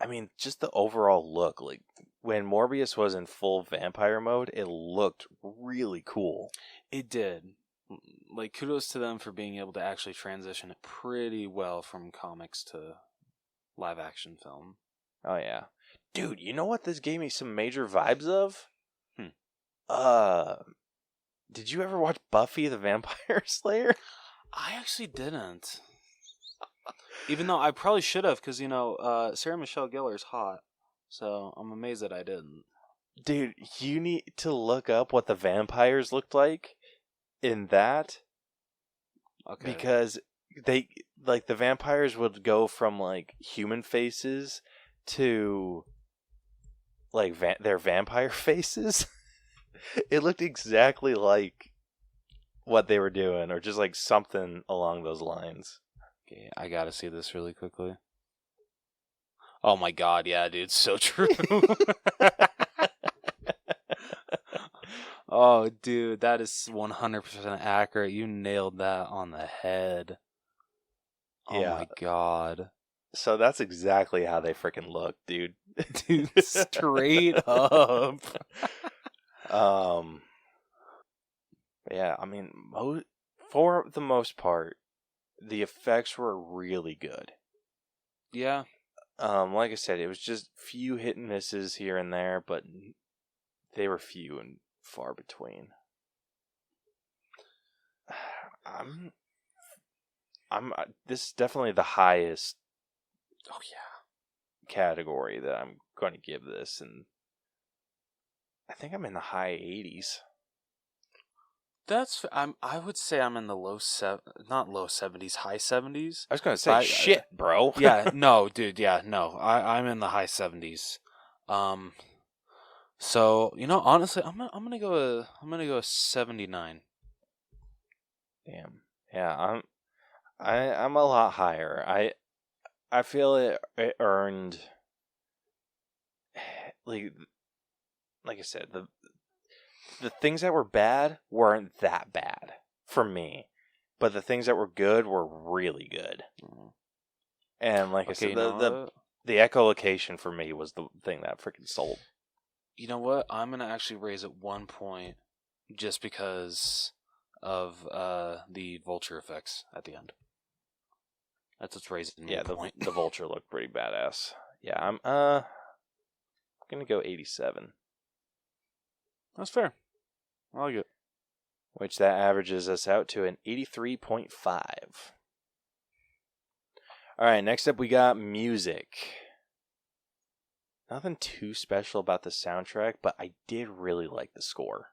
I mean, just the overall look, like when Morbius was in full vampire mode, it looked really cool. It did. Like, kudos to them for being able to actually transition it pretty well from comics to live action film. Oh yeah. Dude, you know what this gave me some major vibes of? Did you ever watch Buffy the Vampire Slayer? I actually didn't. Even though I probably should have, because, Sarah Michelle Gellar's hot. So I'm amazed that I didn't. Dude, you need to look up what the vampires looked like in that. Okay. Because they, like, the vampires would go from, like, human faces to, like, their vampire faces. It looked exactly like what they were doing, or just, like, something along those lines. Okay, I gotta see this really quickly. Oh my god, yeah, dude, so true. Oh, dude, that is 100% accurate. You nailed that on the head. Oh Yeah. my god. So that's exactly how they freaking look, dude. Dude, straight up. Yeah, I mean, for the most part, the effects were really good. Yeah. Like I said, it was just few hit and misses here and there, but they were few and far between. This is definitely the highest. Oh yeah, category that I'm going to give this, and I think I'm in the high 80s. I would say I'm in the not low 70s, high 70s. I was going to say shit, bro. Yeah, no, dude, yeah, no. I'm in the high 70s. So, honestly, I'm going to go 79. Damn. Yeah, I'm a lot higher. I feel it earned, like I said, the things that were bad weren't that bad for me, but the things that were good were really good. And like I said, the echolocation for me was the thing that freaking sold. You know what? I'm gonna actually raise it 1 point, just because of the vulture effects at the end. That's what's raising me a point. The vulture looked pretty badass. Yeah, I'm gonna go 87. That's fair. I like it. Which that averages us out to an 83.5. Alright, next up we got music. Nothing too special about the soundtrack, but I did really like the score.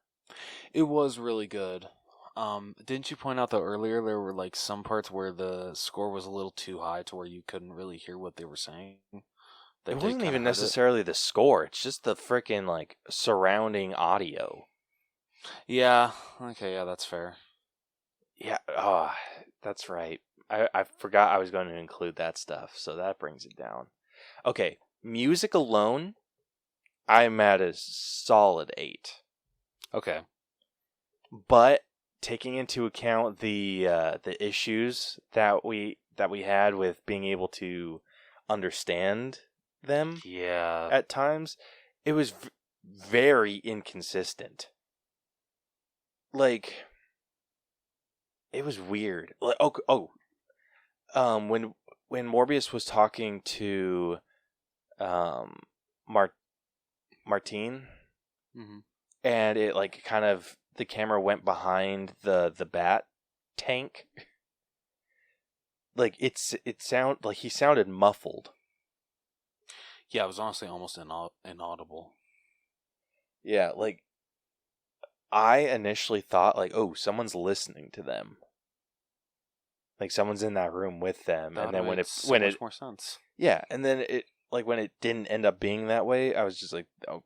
It was really good. Didn't you point out though earlier there were like some parts where the score was a little too high to where you couldn't really hear what they were saying? It wasn't even necessarily the score, it's just the freaking like surrounding audio. Yeah, okay, yeah, that's fair. Yeah, that's right. I forgot I was going to include that stuff, so that brings it down. Okay, music alone, I'm at a solid 8. Okay. But taking into account the issues that we had with being able to understand them Yeah. at times, it was very inconsistent. Like, it was weird. Like, when Morbius was talking to Martine, Mm-hmm. and it like kind of the camera went behind the bat tank. Like it sound like he sounded muffled. Yeah, it was honestly almost inaudible. Yeah, like I initially thought like, oh, someone's listening to them. Like someone's in that room with them, That and then would make so much more sense. Yeah, and then it like when it didn't end up being that way, I was just like, oh,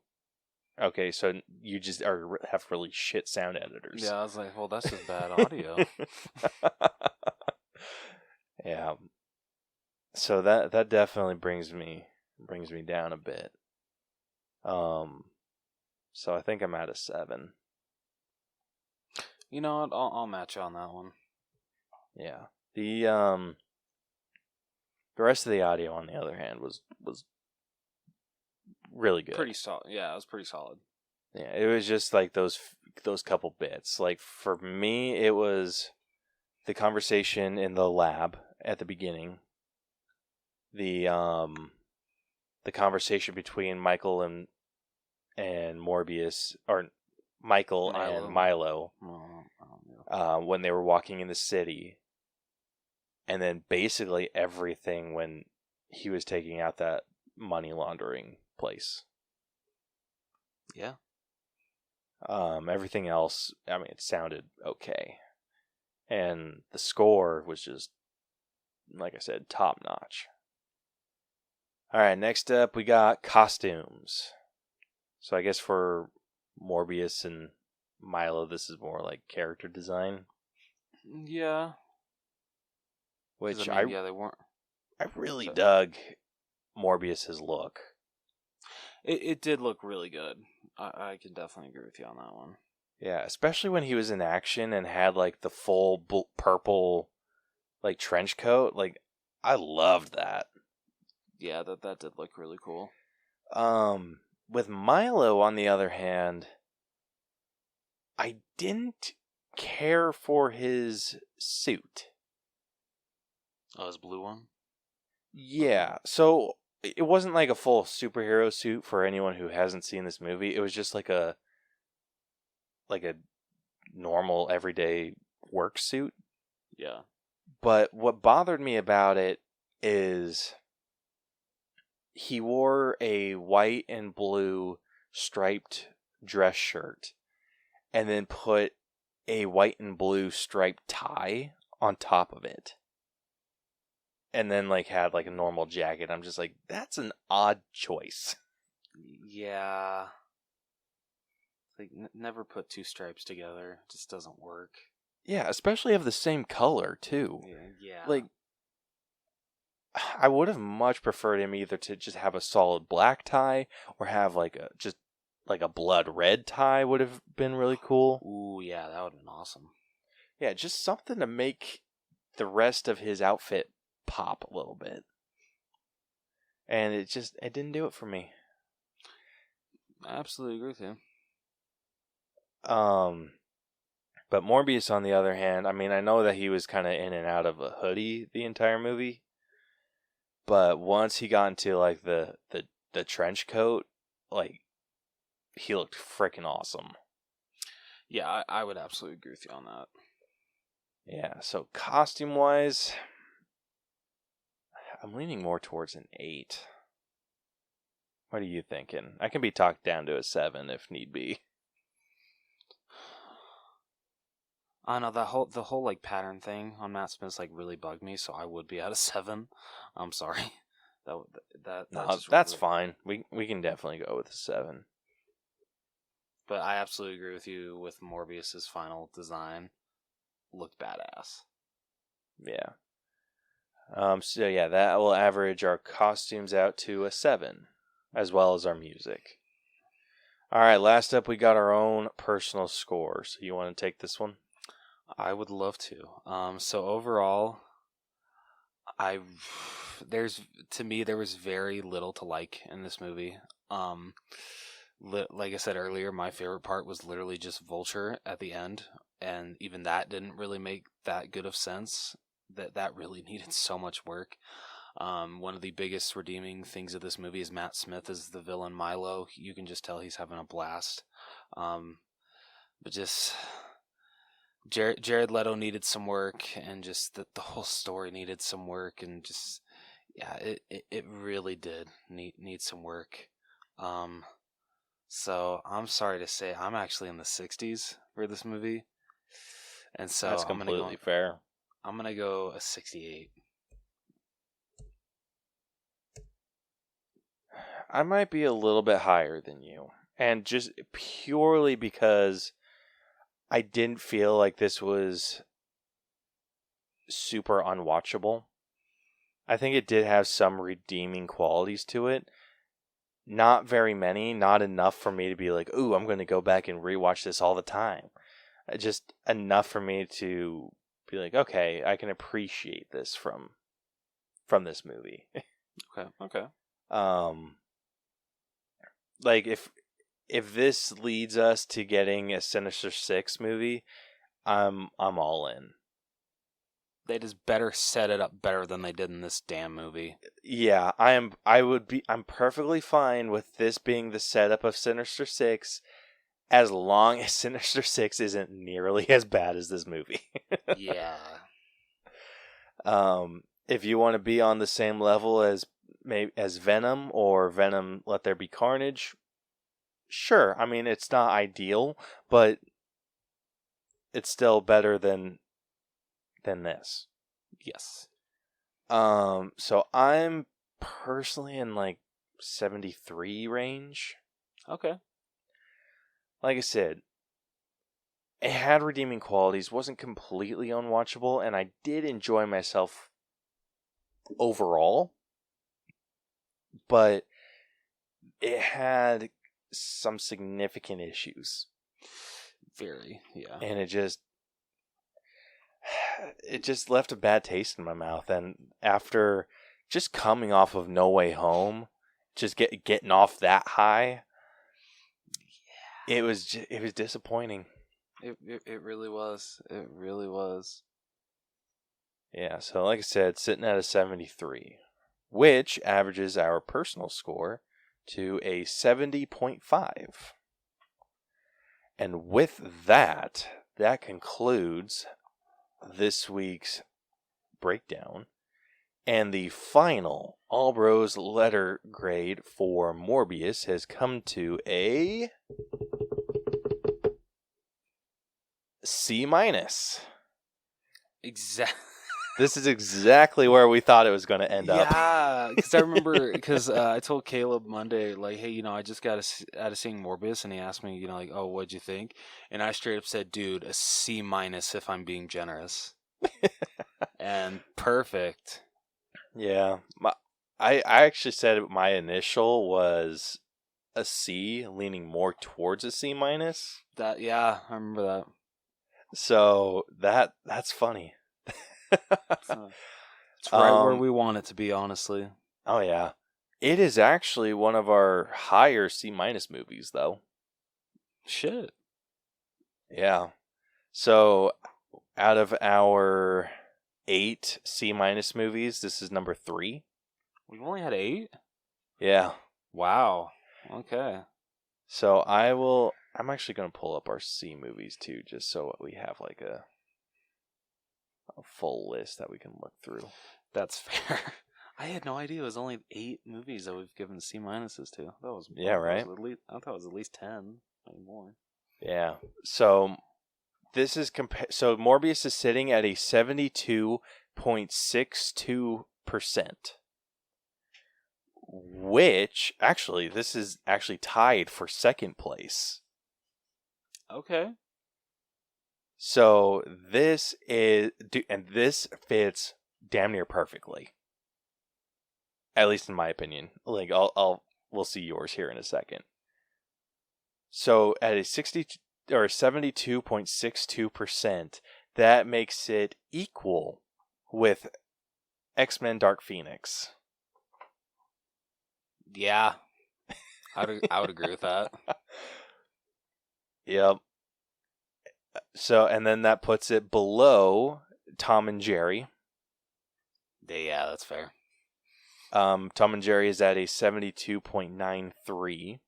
okay, so you just have really shit sound editors. Yeah, I was like, well, that's just bad audio. Yeah. So that definitely brings me down a bit. So I think I'm at a 7. You know what? I'll match you on that one. Yeah. The rest of the audio, on the other hand, was really good. Pretty solid. Yeah, it was pretty solid. Yeah, it was just like those couple bits. Like for me, it was the conversation in the lab at the beginning. The conversation between Michael and Morbius, or Michael and Milo, when they were walking in the city, and then basically everything when he was taking out that money laundering place. Yeah. Everything else, I mean, it sounded okay, and the score was just, like I said, top notch. All right, next up we got costumes. So I guess for Morbius and Milo, this is more like character design. Yeah. Which they weren't. I really dug Morbius's look. It did look really good. I can definitely agree with you on that one. Yeah, especially when he was in action and had like the full purple like trench coat. Like, I loved that. Yeah, that did look really cool. With Milo, on the other hand, I didn't care for his suit. Oh, his blue one? Yeah, so it wasn't like a full superhero suit for anyone who hasn't seen this movie. It was just like a normal everyday work suit. Yeah. But what bothered me about it is he wore a white and blue striped dress shirt and then put a white and blue striped tie on top of it. And then like had like a normal jacket. I'm just like, that's an odd choice. Yeah. Like never put two stripes together. It just doesn't work. Yeah, especially of the same color too. Yeah. Like, I would have much preferred him either to just have a solid black tie or have like a blood red tie would have been really cool. Ooh, yeah, that would have been awesome. Yeah, just something to make the rest of his outfit pop a little bit. And it didn't do it for me. I absolutely agree with you. But Morbius, on the other hand, I mean, I know that he was kind of in and out of a hoodie the entire movie, but once he got into like the trench coat, like, he looked freaking awesome. Yeah, I would absolutely agree with you on that. Yeah, so costume wise, I'm leaning more towards an 8. What are you thinking? I can be talked down to a 7 if need be. I know the whole like pattern thing on Matt Smith's like really bugged me, so I would be at a 7. I'm sorry. That's fine. We can definitely go with a 7. But I absolutely agree with you with Morbius's final design. Looked badass. Yeah. So yeah, that will average our costumes out to a 7, as well as our music. All right, last up we got our own personal score. So you want to take this one? I would love to. So overall, there was very little to like in this movie. Like I said earlier, my favorite part was literally just Vulture at the end, and even that didn't really make that good of sense. That really needed so much work. One of the biggest redeeming things of this movie is Matt Smith as the villain Milo. You can just tell he's having a blast. But just Jared Leto needed some work, and just the whole story needed some work, and just it really did need some work. So I'm sorry to say I'm actually in the 60s for this movie, and so that's completely fair. I'm gonna go a 68. I might be a little bit higher than you, and just purely because I didn't feel like this was super unwatchable. I think it did have some redeeming qualities to it. Not very many, not enough for me to be like, ooh, I'm going to go back and rewatch this all the time. Just enough for me to be like, okay, I can appreciate this from this movie. Okay. Like if this leads us to getting a Sinister Six movie, I'm all in. They just better set it up better than they did in this damn movie. Yeah, I'm perfectly fine with this being the setup of Sinister Six, as long as Sinister Six isn't nearly as bad as this movie. Yeah. If you want to be on the same level as Venom or Venom Let There Be Carnage, sure. I mean, it's not ideal, but it's still better than this. Yes. So I'm personally in like 73 range. Okay. Like I said, it had redeeming qualities, wasn't completely unwatchable, and I did enjoy myself overall. But it had some significant issues. Very, yeah. And it just left a bad taste in my mouth. And after just coming off of No Way Home, just getting off that high, it was disappointing. It really was. It really was. Yeah, so like I said, sitting at a 73, which averages our personal score to a 70.5. And with that concludes this week's breakdown. And the final All Bros letter grade for Morbius has come to a C-. Exactly. This is exactly where we thought it was going to end up. Yeah, because I remember, I told Caleb Monday, like, hey, I just got out of seeing Morbius, and he asked me, like, oh, what'd you think? And I straight up said, dude, a C- if I'm being generous. And perfect. Yeah. I actually said my initial was a C, leaning more towards a C-. Yeah, I remember that. So that's funny. It's right where we want it to be, honestly. Oh yeah, it is actually one of our higher C- movies, though. Shit. Yeah. So out of our 8 C- movies, this is number 3. We've only had 8? Yeah. Wow. Okay. So I'm actually going to pull up our C movies too, just so we have like a full list that we can look through. That's fair. I had no idea it was only 8 movies that we've given C- to. That was yeah, right. I thought it was at least 10, maybe more. Yeah. So this is so Morbius is sitting at a 72.62%, which actually this is actually tied for second place. Okay. So this fits damn near perfectly. At least in my opinion. Like we'll see yours here in a second. So at a 72.62%, that makes it equal with X-Men Dark Phoenix. Yeah. I would agree with that. Yep. So, and then that puts it below Tom and Jerry. Yeah, that's fair. Tom and Jerry is at a 72.93.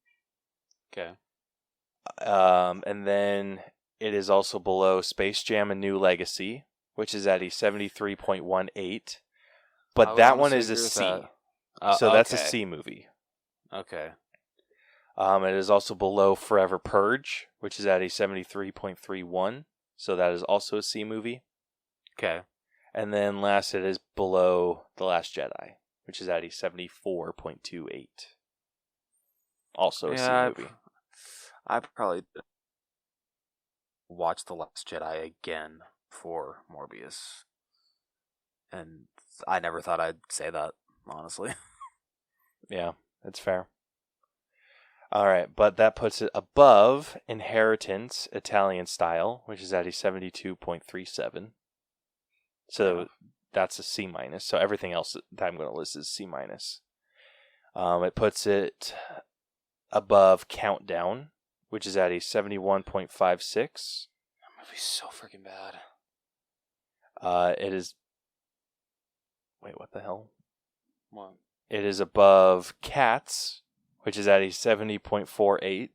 Okay. And then it is also below Space Jam: A New Legacy, which is at a 73.18. But that one is a C. So that's a C movie. Okay. It is also below Forever Purge, which is at a 73.31. So that is also a C movie. Okay. And then last, it is below The Last Jedi, which is at a 74.28. Also a C movie. I probably watch The Last Jedi again for Morbius. And I never thought I'd say that, honestly. Yeah, that's fair. All right, but that puts it above Inheritance Italian Style, which is at a 72.37. So that's a C minus. So everything else that I'm going to list is C minus. It puts it above Countdown, which is at a 71.56. That movie's so freaking bad. It is... Wait, what the hell? What? It is above Cats, which is at a 70.48.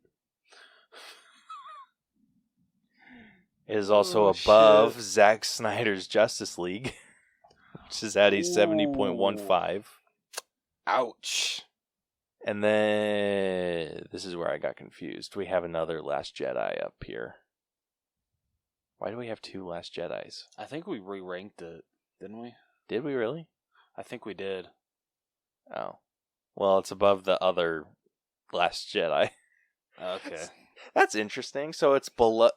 It is also above Zack Snyder's Justice League, which is at a 70.15. Ouch. And then this is where I got confused. We have another Last Jedi up here. Why do we have two Last Jedis? I think we re-ranked it, didn't we? Did we really? I think we did. Oh. Well, it's above the other Last Jedi. Okay. That's interesting. So it's below...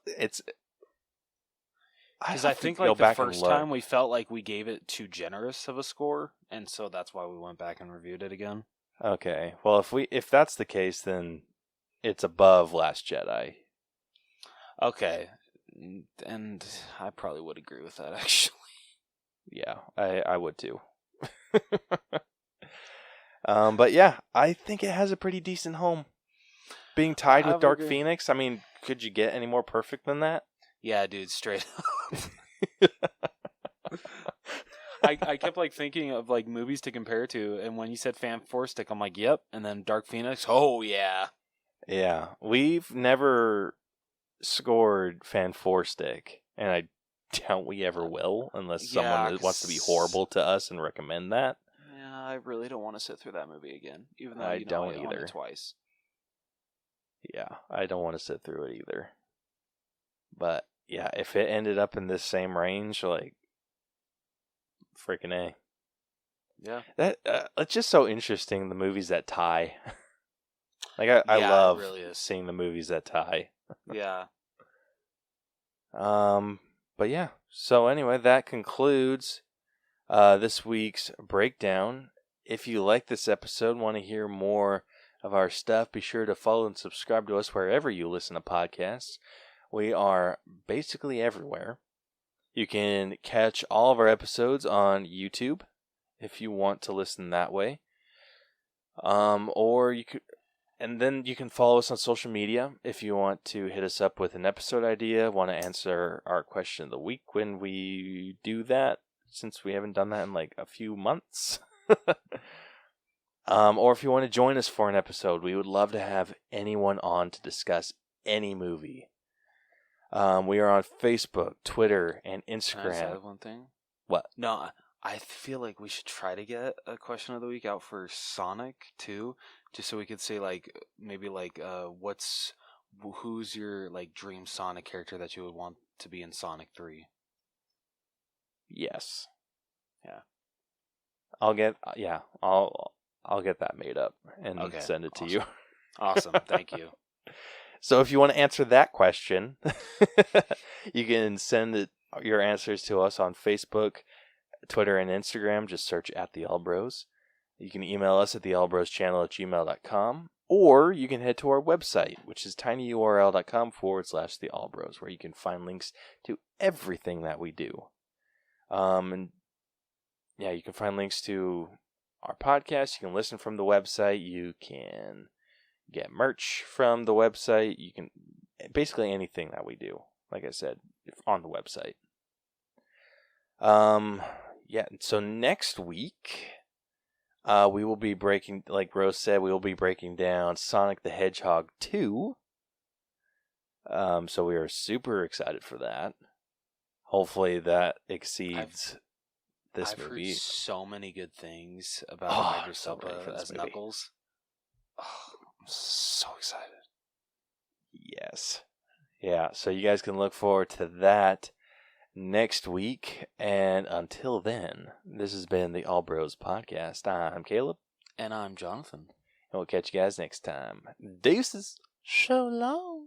Because I think like the first time we felt like we gave it too generous of a score, and so that's why we went back and reviewed it again. Okay. Well, if that's the case, then it's above Last Jedi. Okay. And I probably would agree with that, actually. Yeah, I would too. But yeah, I think it has a pretty decent home. Being tied with Dark Phoenix, I mean, could you get any more perfect than that? Yeah, dude, straight up. I kept like thinking of like movies to compare to, and when you said Fan Four Stick, I'm like, yep. And then Dark Phoenix, oh yeah. Yeah, we've never scored Fan Four Stick, and I doubt we ever will, unless someone wants to be horrible to us and recommend that. Yeah, I really don't want to sit through that movie again, even though I don't I either. own it twice. Yeah, I don't want to sit through it either. But yeah, if it ended up in this same range, like freaking A. Yeah, that it's just so interesting, the movies that tie. Like I love really seeing the movies that tie. Yeah. But yeah. So anyway, that concludes this week's breakdown. If you like this episode, want to hear more of our stuff, be sure to follow and subscribe to us wherever you listen to podcasts. We are basically everywhere. You can catch all of our episodes on YouTube if you want to listen that way. Or you could, and then you can follow us on social media if you want to hit us up with an episode idea, want to answer our question of the week when we do that, since we haven't done that in like a few months. Or if you want to join us for an episode, we would love to have anyone on to discuss any movie. We are on Facebook, Twitter, and Instagram. Can I say one thing? What? No, I feel like we should try to get a question of the week out for Sonic too, just so we could say like maybe like who's your like dream Sonic character that you would want to be in Sonic 3? Yes. Yeah. I'll get that made up and send it to you. Awesome. Thank you. So if you want to answer that question, you can send your answers to us on Facebook, Twitter, and Instagram. Just search @TheAllBros. You can email us at theallbroschannel@gmail.com, Or you can head to our website, which is tinyurl.com/theallbros, where you can find links to everything that we do. And yeah, you can find links to our podcast. You can listen from the website. You can get merch from the website. You can basically anything that we do, like I said, on the website. Yeah, so next week, we will be breaking, like Rose said, we will be breaking down Sonic the Hedgehog 2. So we are super excited for that. Hopefully that exceeds this I've movie. heard so many good things about Idris Elba as movie. Knuckles. Oh, I'm so excited. Yes. Yeah, so you guys can look forward to that next week. And until then, this has been the All Bros Podcast. I'm Caleb. And I'm Jonathan. And we'll catch you guys next time. Deuces. So long.